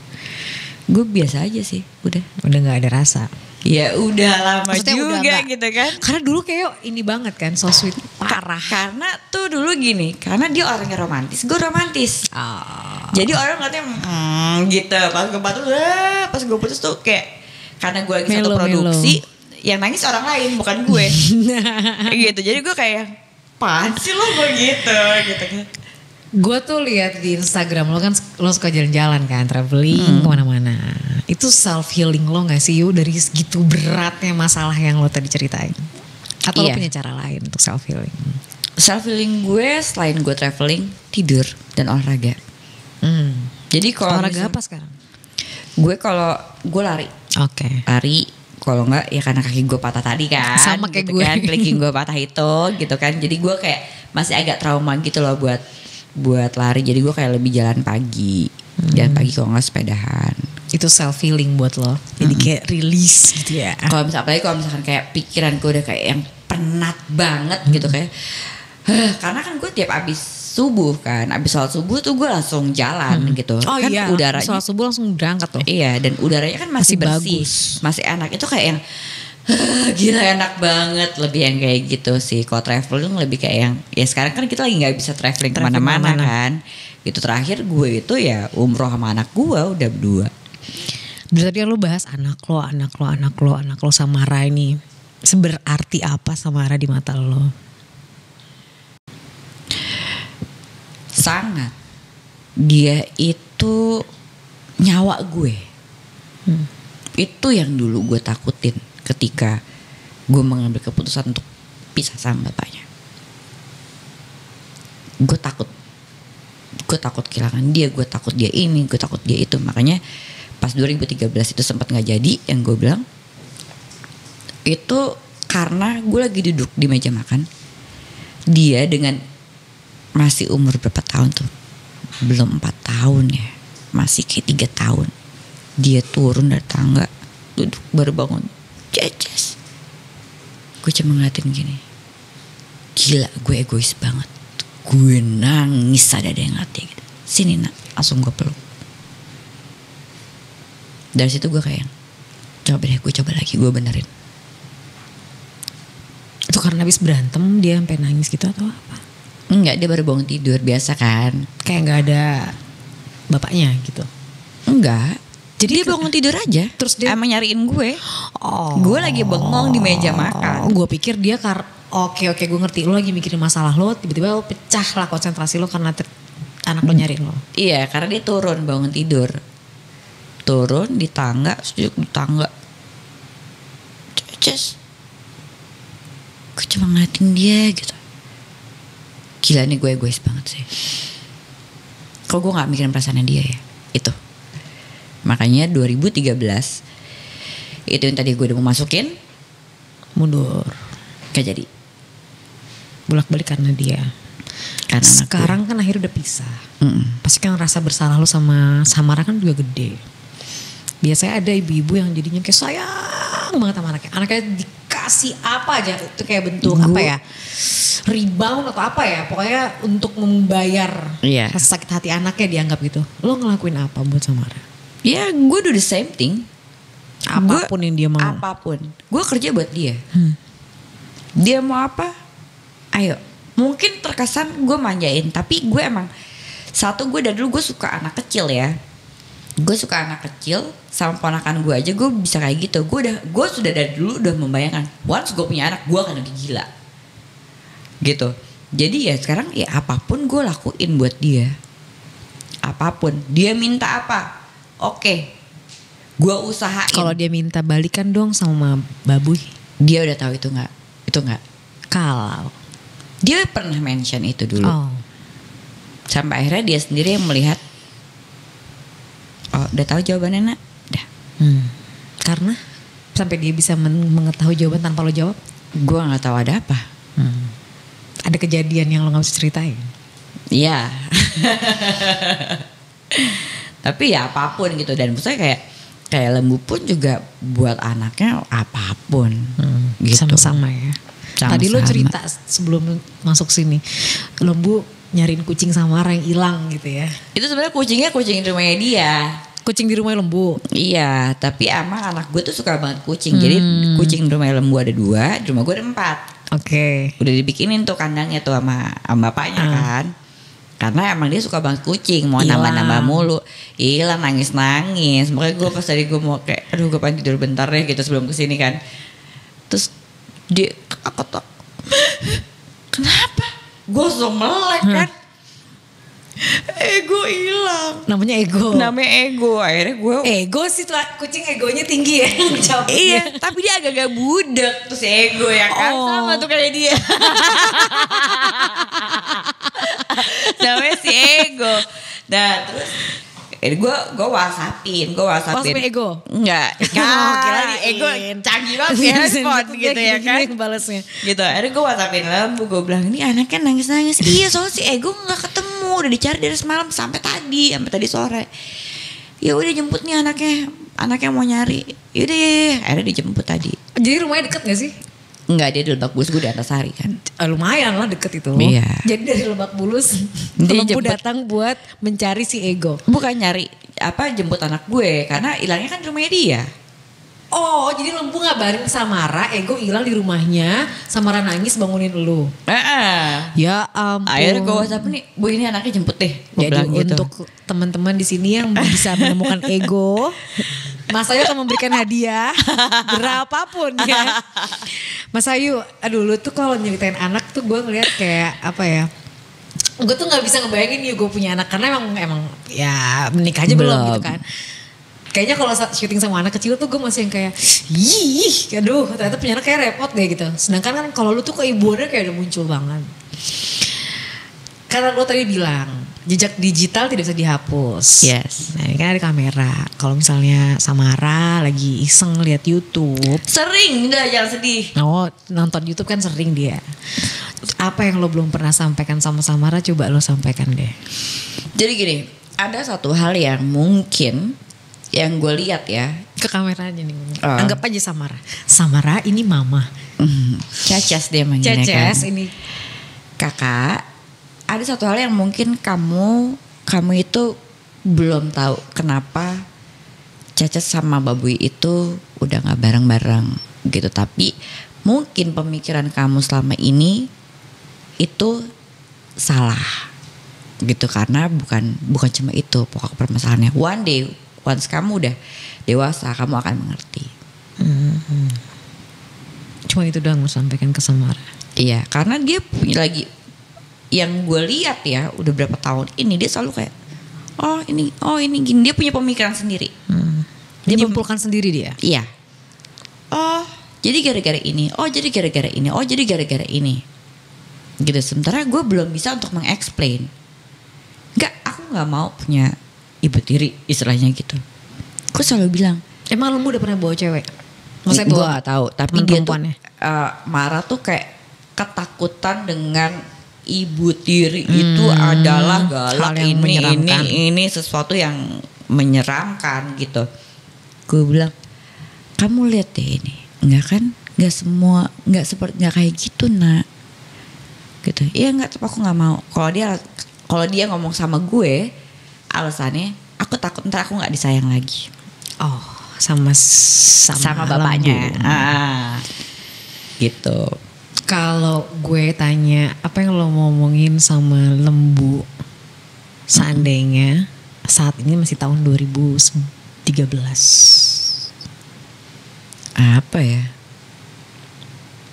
Gue biasa aja sih, udah nggak ada rasa. Ya udah lama maksudnya juga udah gitu kan. Karena dulu kayak ini banget kan, so sweet parah. Karena tuh dulu gini, karena dia orangnya romantis, gue romantis. Jadi orang ngeliatnya gitu. Pas gue putus tuh kayak karena gue lagi satu produksi, yang nangis orang lain bukan gue. Gitu. Jadi gue kayak apaan sih lo begitu gitu kan. Gue tuh lihat di Instagram lo kan, lo suka jalan-jalan kan, traveling kemana-mana. Itu self healing lo nggak sih dari segitu beratnya masalah yang lo tadi ceritain? Atau lo punya cara lain untuk self healing? Self healing gue selain gue traveling, tidur dan olahraga. Jadi kalau olahraga apa sekarang? Gue lari. Oke. Lari. Kalau enggak ya karena kaki gue patah tadi kan. Sama kayak gitu gue kan, kaki gue patah itu gitu kan. Jadi gue kayak masih agak trauma gitu loh buat lari. Jadi gue kayak lebih jalan pagi. Jalan pagi kalau enggak sepedahan. Itu self healing buat lo. Jadi kayak release gitu ya. Kalau misalkan kayak pikiran gue udah kayak yang penat banget gitu kayak karena kan gue tiap abis subuh kan, abis sholat subuh tuh gue langsung jalan gitu. Oh kan iya, udaranya sholat subuh langsung berangkat tuh. Iya, dan udaranya kan masih bersih, bagus. Masih enak. Itu kayak yang gila enak banget, lebih yang kayak gitu sih. Kalau traveling lebih kayak yang ya sekarang kan kita lagi nggak bisa traveling kemana-mana kan. Gitu terakhir gue itu ya umroh sama anak gue udah berdua. Dari tadi lu bahas anak lo Samara ini seberarti apa Samara di mata lo? Sangat. Dia itu nyawa gue. Itu yang dulu gue takutin ketika gue mengambil keputusan untuk pisah sama bapaknya. Gue takut kehilangan dia, gue takut dia ini, gue takut dia itu. Makanya pas 2013 itu sempat gak jadi, yang gue bilang itu karena gue lagi duduk di meja makan. Dia dengan masih umur berapa tahun tuh? Belum 4 tahun ya, masih kayak 3 tahun. Dia turun dari tangga, duduk baru bangun, ceces. Gue cuma ngeliatin gini, gila gue egois banget. Gue nangis ada yang ngeliatnya gitu. Sini nak, langsung gue peluk. Dari situ gue kayak coba lagi, gue benerin. Itu karena habis berantem dia sampai nangis gitu atau apa? Enggak, dia baru bangun tidur biasa kan. Kayak gak ada bapaknya gitu? Enggak. Jadi dia bangun tidur aja. Terus dia emang nyariin gue. Gue lagi bengong di meja makan. Gue pikir dia Oke, gue ngerti. Lo lagi mikirin masalah lo, tiba-tiba lo pecah lah konsentrasi lo karena anak lo nyariin lo. Iya, karena dia turun bangun tidur. Turun di tangga, duduk di tangga. Ceces. Gue cuma ngeliatin dia gitu. Gila nih gue egois banget sih. Kok gue gak mikirin perasaannya dia ya? Itu. Makanya 2013 itu yang tadi gue udah mau masukin, mundur. Gak jadi. Bolak-balik karena dia. Karena sekarang kan akhirnya udah pisah. Pasti kan rasa bersalah lo sama Samara kan juga gede. Biasanya ada ibu-ibu yang jadinya kayak sayang banget sama anaknya. Anaknya dikasih apa aja itu kayak bentuk apa ya? Rebound atau apa ya? Pokoknya untuk membayar rasa sakit hati anaknya dianggap gitu. Lo ngelakuin apa buat Samara? Ya gue do the same thing. Apapun yang dia mau. Apapun. Gue kerja buat dia. Dia mau apa? Ayo. Mungkin terkesan gue manjain. Tapi gue emang satu, gue dari dulu gue suka anak kecil ya. Gue suka anak kecil. Sama ponakan gue aja gue bisa kayak gitu. Gue sudah dari dulu udah membayangkan, once gue punya anak gue akan lebih gila gitu. Jadi ya sekarang ya apapun gue lakuin buat dia. Apapun. Dia minta apa, oke, gue usahain. Kalau dia minta balikan dong sama Babuy, dia udah tahu itu nggak. Kalau dia pernah mention itu dulu, sampai akhirnya dia sendiri yang melihat, oh udah tahu jawabannya nak, dah. Karena sampai dia bisa mengetahui jawaban tanpa lo jawab. Gue nggak tahu ada apa. Ada kejadian yang lo nggak bisa ceritain? Iya. Tapi ya apapun gitu. Dan maksudnya kayak Lembu pun juga buat anaknya apapun gitu. Sama-sama ya. Sama-sama. Tadi lo cerita sebelum masuk sini, Lembu nyariin kucing Samara yang hilang gitu ya. Itu sebenarnya kucing di rumahnya dia. Kucing di rumah Lembu. Iya, tapi emang anak gue tuh suka banget kucing. Jadi kucing di rumah Lembu ada 2, di rumah gue ada 4. Oke. Udah dibikinin tuh kandangnya tuh sama bapaknya kan. Karena emang dia suka banget kucing, mau nambah-nambah mulu. Hilang nangis-nangis. Makanya gue pas tadi gue mau kayak, aduh gue pengen tidur bentar deh gitu sebelum kesini kan. Terus dia aku tuh, kenapa? Gue langsung melek kan. Ego hilang. Namanya ego. Akhirnya gue ego sih tuh kucing egonya tinggi ya. Iya, tapi dia agak-agak budak terus ego ya kan. Sama tuh kayak dia. Namanya si ego. Nah terus gue whatsappin. ego? Enggak. Kira ego canggih banget ya respon gitu ya kan. Balasnya. Gitu. Akhirnya gue whatsappin Lembu. Gue bilang ini anaknya nangis-nangis. Iya soalnya si ego gak ketemu. Udah dicari dari semalam sampai tadi sore. Ya udah jemput nih anaknya mau nyari. Yaudah ya. Akhirnya dijemput tadi. Jadi rumahnya deket gak sih? Enggak, dia di Lebak Bulus, gue di Antasari kan. Lumayan lah deket itu. Iya. Jadi dari Lebak Bulus Lembu datang buat mencari si ego. Bukan nyari jemput anak gue, karena hilangnya kan di rumahnya dia. Oh, jadi Lembu ngabarin Samara, ego hilang di rumahnya, Samara nangis bangunin lu. Ya ampun. Akhirnya gue WhatsApp nih, Bu ini anaknya jemput deh. Jadi untuk teman-teman di sini yang bisa menemukan ego, Mas Ayu akan memberikan hadiah berapapun ya. Mas Ayu, aduh lu tuh kalau nyeritain anak tuh gue ngeliat kayak apa ya? Gue tuh nggak bisa ngebayangin gue punya anak karena emang ya menikah aja belum gitu kan. Kayaknya kalau syuting sama anak kecil tuh gue masih yang kayak aduh ternyata punya anak kayak repot deh gitu. Sedangkan kan kalau lu tuh keibuannya kayak udah muncul banget. Karena lo tadi bilang jejak digital tidak bisa dihapus. Yes. Nah ini kan ada kamera. Kalau misalnya Samara lagi iseng lihat YouTube. Sering udah jangan sedih. Oh nonton YouTube kan sering dia. Apa yang lo belum pernah sampaikan sama Samara coba lo sampaikan deh. Jadi gini, ada satu hal yang mungkin yang gue lihat ya. Ke kamera aja nih. Anggap aja Samara ini mama. Cacas dia manggilnya kan. Cacas ini kakak. Ada satu hal yang mungkin kamu itu belum tahu kenapa Cacas sama Babuy itu udah gak bareng-bareng gitu. Tapi mungkin pemikiran kamu selama ini itu salah gitu. Karena bukan cuma itu pokok permasalahannya. One day once kamu udah dewasa kamu akan mengerti. Cuma itu doang mau sampaikan ke Samara. Iya, karena dia punya lagi yang gue lihat ya udah berapa tahun ini dia selalu kayak oh ini gini, dia punya pemikiran sendiri. Dia menyimpulkan sendiri dia. Iya. Oh jadi gara-gara ini, oh jadi gara-gara ini, oh jadi gara-gara ini. Gitu. Sementara gue belum bisa untuk mengexplain. Aku nggak mau punya ibu tiri istilahnya gitu. Gue selalu bilang, emang lu udah pernah bawa cewek? Maksudnya gue gak tahu, tapi dia tuh marah tuh kayak ketakutan dengan ibu tiri itu adalah galak, ini sesuatu yang menyeramkan gitu. Gue bilang, kamu lihat deh ini, nggak kayak gitu nak, gitu. Iya nggak, tapi aku nggak mau. Kalau dia ngomong sama gue, alasannya aku takut ntar aku nggak disayang lagi. Oh, sama bapaknya. Gitu. Kalau gue tanya apa yang lo ngomongin sama Lembu seandainya saat ini masih tahun 2013, apa ya?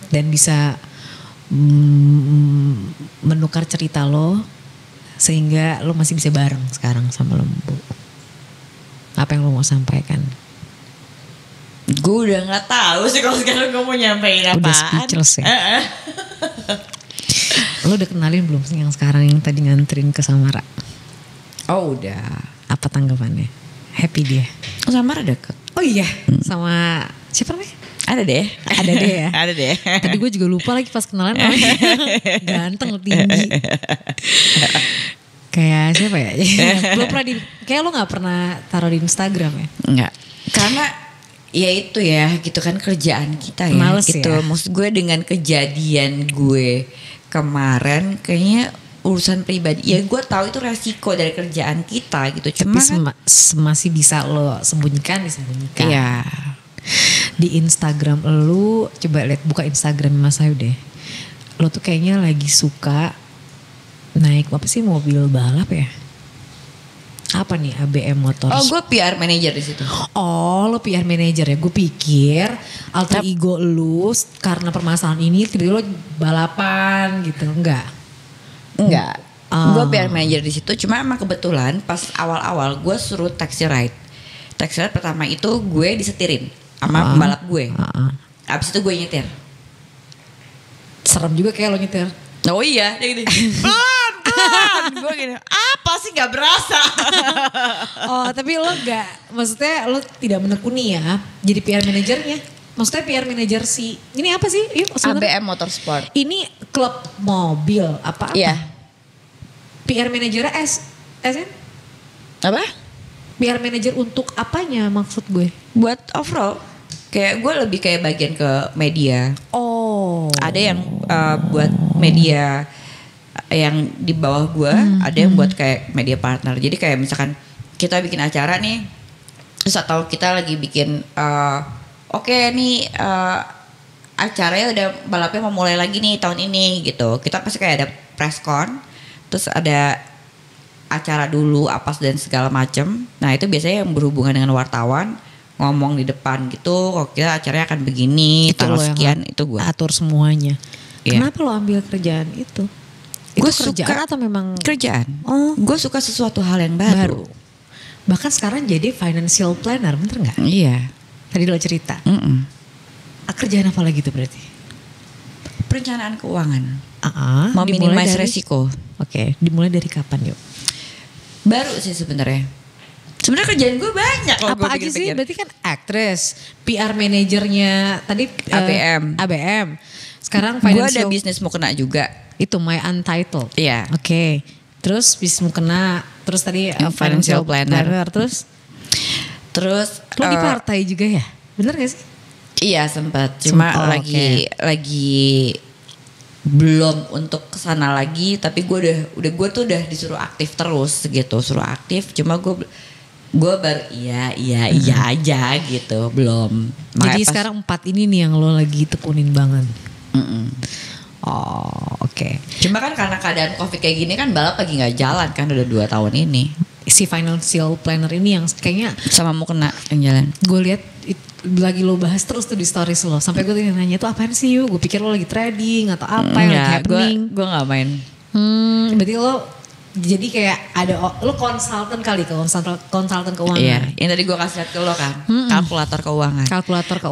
Dan bisa menukar cerita lo sehingga lo masih bisa bareng sekarang sama Lembu. Apa yang lo mau sampaikan? Gue udah nggak tahu sih kalau sekarang gue mau nyampein apaan. Udah speechless ya. Lo udah kenalin belum sih yang sekarang yang tadi nganterin ke Samara? Oh udah. Apa tanggapannya? Happy dia? Samara deket. Oh iya, sama siapa namanya? Ada deh ya. Ada deh. Tadi gue juga lupa lagi pas kenalan namanya. Ganteng, tinggi. Kayak siapa ya? Kayak lo nggak pernah taruh di Instagram ya? Enggak. Karena ya itu ya gitu kan kerjaan kita ya. Males gitu. ya? Maksud gue dengan kejadian gue kemarin kayaknya urusan pribadi. Ya gue tahu itu resiko dari kerjaan kita gitu. Cuma tapi masih bisa lo disembunyikan. Iya. Di Instagram lo coba lihat, buka Instagram Mas Ayu deh. Lo tuh kayaknya lagi suka naik apa sih, mobil balap ya? Apa nih, ABM motor? Oh, gue PR manager di situ. Oh, lo PR manager ya? Gue pikir alter ego lu karena permasalahan ini tiba-tiba lo balapan gitu. Enggak. Gue PR manager di situ. Cuma emang kebetulan pas awal-awal gue suruh taxi ride. Taxi ride pertama itu gue disetirin sama pembalap gue. Abis itu gue nyetir. Serem juga kayak lo nyetir. Oh iya, dia gini. Pelan. Gue gini, apa sih gak berasa? Oh, tapi lo gak, maksudnya lo tidak menekuni ya jadi PR manajernya. Maksudnya PR manajer ini apa sih? ABM Motorsport. Ini klub mobil apa? Iya. PR manajernya SN? Apa? PR manajer untuk apanya maksud gue? Buat overall. Kayak gue lebih kayak bagian ke media. Oh. Ada yang buat media yang di bawah gue, ada yang buat kayak media partner. Jadi kayak misalkan kita bikin acara nih, terus atau kita lagi bikin oke nih acaranya udah balapnya mau mulai lagi nih tahun ini gitu. Kita pasti kayak ada press con, terus ada acara dulu apa dan segala macem. Nah itu biasanya yang berhubungan dengan wartawan, ngomong di depan gitu. Kok kita acaranya akan begini, tanggal sekian, itu gue atur semuanya. Yeah. Kenapa lo ambil kerjaan itu? Gue kerjaan suka atau memang kerjaan. Oh, gue suka sesuatu hal yang baru. Bahkan sekarang jadi financial planner, bener nggak? Iya. Tadi lo cerita. Kerjaan apa lagi tuh berarti? Perencanaan keuangan. Meminimasi resiko. Oke, dimulai dari kapan yuk? Baru sih sebenarnya. Sebenarnya kerjaan gue banyak loh. Apa aja sih? Berarti kan actress, PR manajernya tadi ABM. Sekarang financial. Gue ada bisnis mau kena juga. Itu My Untitled. Iya. Oke. Terus bisnis mau kena. Terus tadi financial planner. Terus lo di partai juga ya? Bener gak sih? Iya sempat. Cuma lagi belum untuk kesana lagi. Tapi gue tuh udah disuruh aktif terus gitu. Suruh aktif. Cuma gue baru iya aja gitu. Belum. Jadi sekarang 4 ini nih yang lo lagi tekunin banget. Oh oke. Cuma kan karena keadaan COVID kayak gini kan balap lagi gak jalan kan udah 2 tahun ini. Si financial planner ini yang kayaknya sama mau kena yang jalan. Gue lihat lagi lo bahas terus tuh di stories lo. Sampai gue nanya tuh apaan sih yuk? Gue pikir lo lagi trading atau apa yang lagi happening. Gue gak main. Berarti lo jadi kayak ada lo konsultan kali, konsultan keuangan. Iya, yang tadi gue kasih lihat ke lo kan, kalkulator keuangan.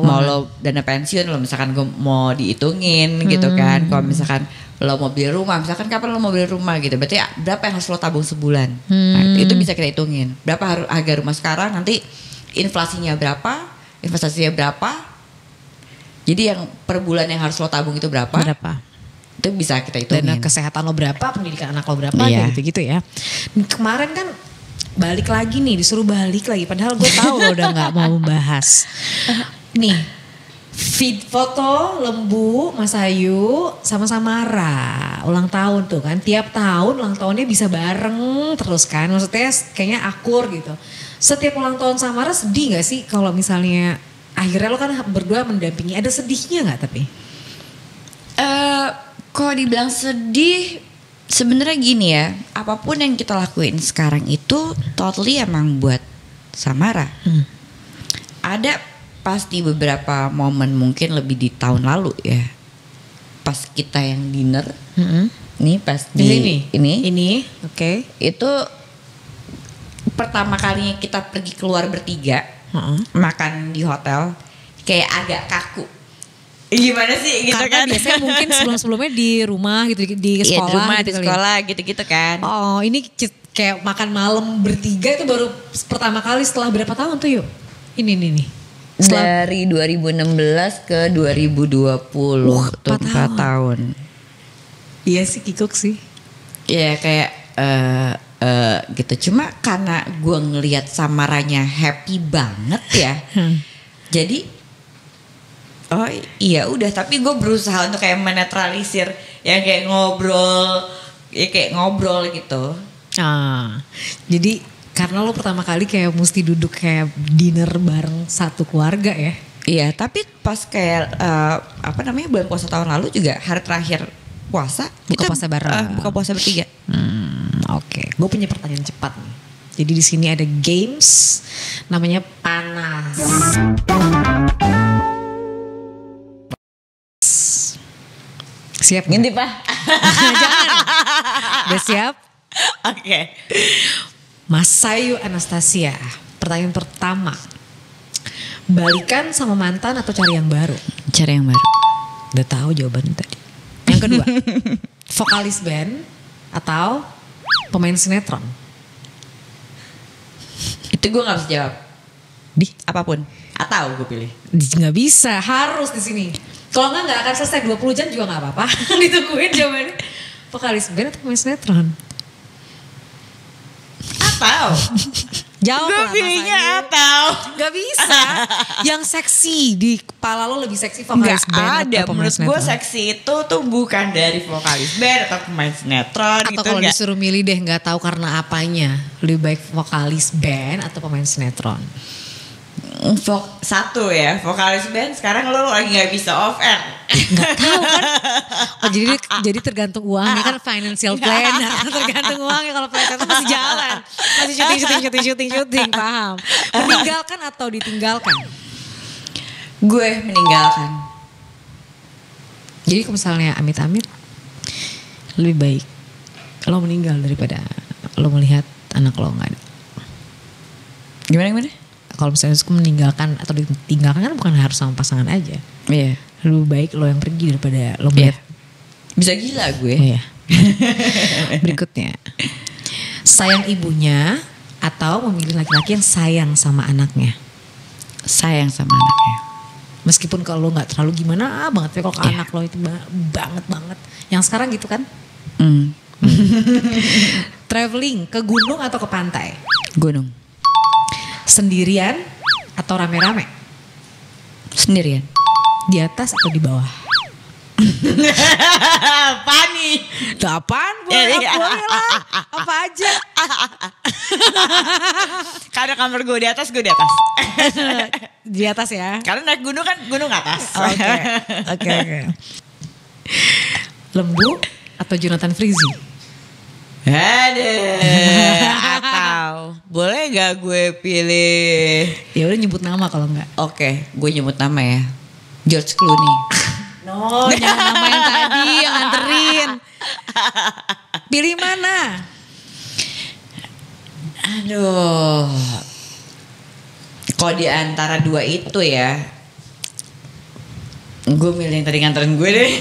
Mau lo dana pensiun lo misalkan gue mau dihitungin gitu kan. Kalau misalkan lo mau beli rumah, misalkan kapan lo mau beli rumah gitu, berarti berapa yang harus lo tabung sebulan. Nah, itu bisa kita hitungin. Berapa harga rumah sekarang, nanti inflasinya berapa, investasinya berapa. Jadi yang per bulan yang harus lo tabung itu berapa? Itu bisa kita hitungin. Dana kesehatan lo berapa, pendidikan anak lo berapa, kayak gitu-gitu ya. Kemarin kan balik lagi nih, disuruh balik lagi. Padahal gue tahu lo udah gak mau membahas. Nih, feed foto Lembu, Mas Ayu sama Samara. Ulang tahun tuh kan, tiap tahun ulang tahunnya bisa bareng terus kan. Maksudnya kayaknya akur gitu. Setiap ulang tahun Samara sedih gak sih kalau misalnya akhirnya lo kan berdua mendampingi. Ada sedihnya gak tapi? Kalau dibilang sedih, sebenarnya gini ya, apapun yang kita lakuin sekarang itu totally emang buat Samara. Ada pasti beberapa momen mungkin lebih di tahun lalu ya, pas kita yang dinner, nih pas di ini, oke. Itu pertama kalinya kita pergi keluar bertiga, makan di hotel, kayak agak kaku. Gimana sih gitu. Karena kan biasanya mungkin sebelumnya di rumah gitu, di sekolah, di rumah, gitu di sekolah gitu-gitu kan. Oh ini kayak makan malam bertiga itu baru pertama kali setelah berapa tahun tuh yuk? Ini nih. Dari 2016 ke 2020 tuh 4 tahun. Iya sih, kikuk sih. Iya kayak gitu. Cuma karena gue ngelihat Samaranya happy banget ya. Jadi oh iya udah, tapi gue berusaha untuk kayak menetralisir yang kayak ngobrol gitu. Jadi karena lo pertama kali kayak mesti duduk kayak dinner bareng satu keluarga ya. Iya, tapi pas kayak bulan puasa tahun lalu juga hari terakhir puasa buka puasa bareng. Buka puasa bertiga. Oke. Gue punya pertanyaan cepat nih. Jadi di sini ada games namanya panas. Siap? Ganti Pak. Jangan. Udah siap? Oke. Mas Sayu Anastasia, pertanyaan pertama. Balikan sama mantan atau cari yang baru? Cari yang baru. Udah tahu jawabannya tadi. Yang kedua, vokalis band atau pemain sinetron? Itu gue nggak bisa jawab. Di apapun. Atau gue pilih. Nggak bisa, harus di sini. Kalau nggak akan selesai 20 jam juga nggak apa-apa. Ditungguin jawabannya. Vokalis band atau pemain sinetron? Atau. Jawab lah. Gue pilihnya atau. Gak bisa. Yang seksi di kepala lo lebih seksi vokalis band atau pemain sinetron? Menurut gue seksi itu tuh bukan dari vokalis band atau pemain sinetron. Atau kalau disuruh milih deh gak tahu karena apanya. Lebih baik vokalis band atau pemain sinetron? Satu ya, vokalis band sekarang lo lagi gak bisa off air. Gak tahu kan. Oh jadi tergantung uangnya kan, financial planner. Tergantung uangnya, kalau planner masih jalan. Masih syuting, paham. Meninggalkan atau ditinggalkan? Gue meninggalkan. Jadi kalau misalnya amit-amit, lebih baik lo meninggal daripada lo melihat anak lo gak ada. Gimana? Kalau misalnya suka meninggalkan atau ditinggalkan kan bukan harus sama pasangan aja. Iya. Lebih baik lo yang pergi daripada lo melihat. Bisa gila gue. Oh, iya. Berikutnya. Sayang ibunya atau memilih laki-laki yang sayang sama anaknya? Sayang sama anaknya. Meskipun kalau lo gak terlalu gimana banget ya, kalau anak lo itu banget. Yang sekarang gitu kan? Traveling ke gunung atau ke pantai? Gunung. Sendirian atau rame-rame? Sendirian. Di atas atau di bawah? Pani. Apaan? Boleh lah. Apa aja? Karena kamar gue di atas, gue di atas. Di atas ya? Karena naik gunung kan gunung atas. Oke. Lembu atau Jonathan Frizzy? Atau boleh gak gue pilih? Ya udah nyebut nama kalau enggak. Oke, gue nyebut nama ya. George Clooney. No, jangan nama yang tadi yang anterin. Pilih mana? Aduh. Kalau di antara dua itu ya, gue milih yang tadi nganterin gue deh.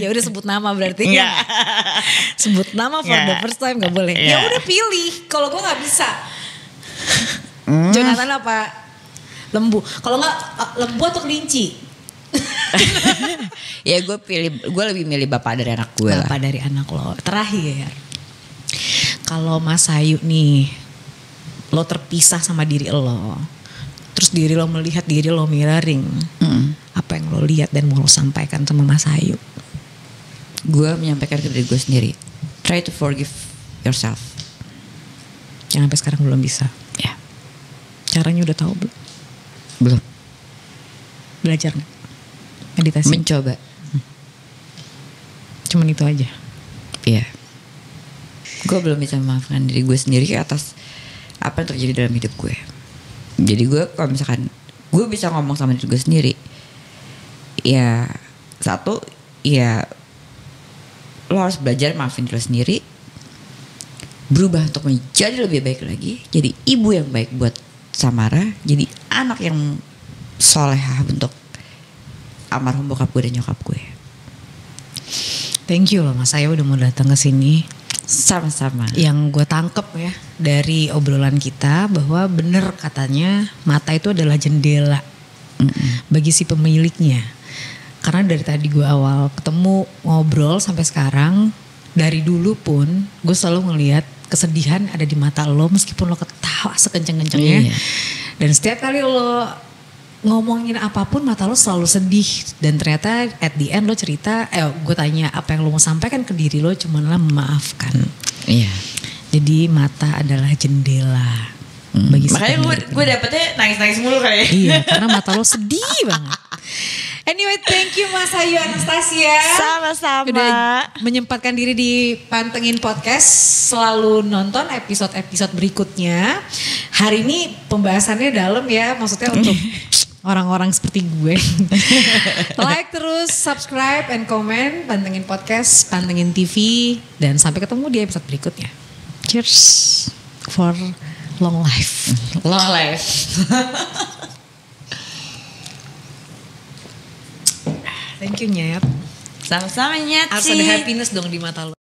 Ya udah sebut nama berarti. Enggak. Sebut nama for the first time gak boleh. Ya udah pilih. Kalau gue nggak bisa. Jonathan apa lembu? Kalau nggak lembu atau kelinci? Ya gue lebih milih bapak dari anak gue. Bapak dari anak lo. Terakhir, kalau Mas Sayu nih, lo terpisah sama diri lo, terus diri lo melihat diri lo mirroring, apa yang lo lihat dan mau lo sampaikan sama Mas Sayu? Gue menyampaikan ke diri gue sendiri, try to forgive yourself. Yang sampai sekarang belum bisa. Ya. Caranya udah tahu belum? Belum. Belajar nggak? Meditasi? Mencoba. Cuman itu aja. Iya. Gue belum bisa memaafkan diri gue sendiri atas apa yang terjadi dalam hidup gue. Jadi gue kalau misalkan gue bisa ngomong sama diri gue sendiri, ya satu, ya lo harus belajar maafin diri lo sendiri, berubah untuk menjadi lebih baik lagi, jadi ibu yang baik buat Samara, jadi anak yang solehah untuk almarhum bokap gue dan nyokap gue. Thank you loh Mas Sayu udah mau datang ke sini. Sama-sama. Yang gue tangkep ya dari obrolan kita bahwa bener katanya mata itu adalah jendela bagi si pemiliknya. Karena dari tadi gue awal ketemu ngobrol sampai sekarang, dari dulu pun gue selalu ngelihat kesedihan ada di mata lo meskipun lo ketawa sekenceng-kencengnya. Dan setiap kali lo ngomongin apapun mata lo selalu sedih. Dan ternyata at the end lo cerita, gue tanya apa yang lo mau sampaikan ke diri lo cuman lah memaafkan. Iya. Jadi mata adalah jendela. Bagi makanya gue dapetnya nangis-nangis mulu kali ya. Iya, karena mata lo sedih banget. Anyway, thank you Mas Ayu Anastasia. Sama-sama. Udah menyempatkan diri di Pantengin Podcast. Selalu nonton episode-episode berikutnya. Hari ini pembahasannya dalam ya. Maksudnya untuk orang-orang seperti gue. Like terus, subscribe, and comment. Pantengin Podcast, Pantengin TV. Dan sampai ketemu di episode berikutnya. Cheers for long life. Long life. Thank you Nyet. Sama-sama Nyet. Harus ada happiness dong di mata lo.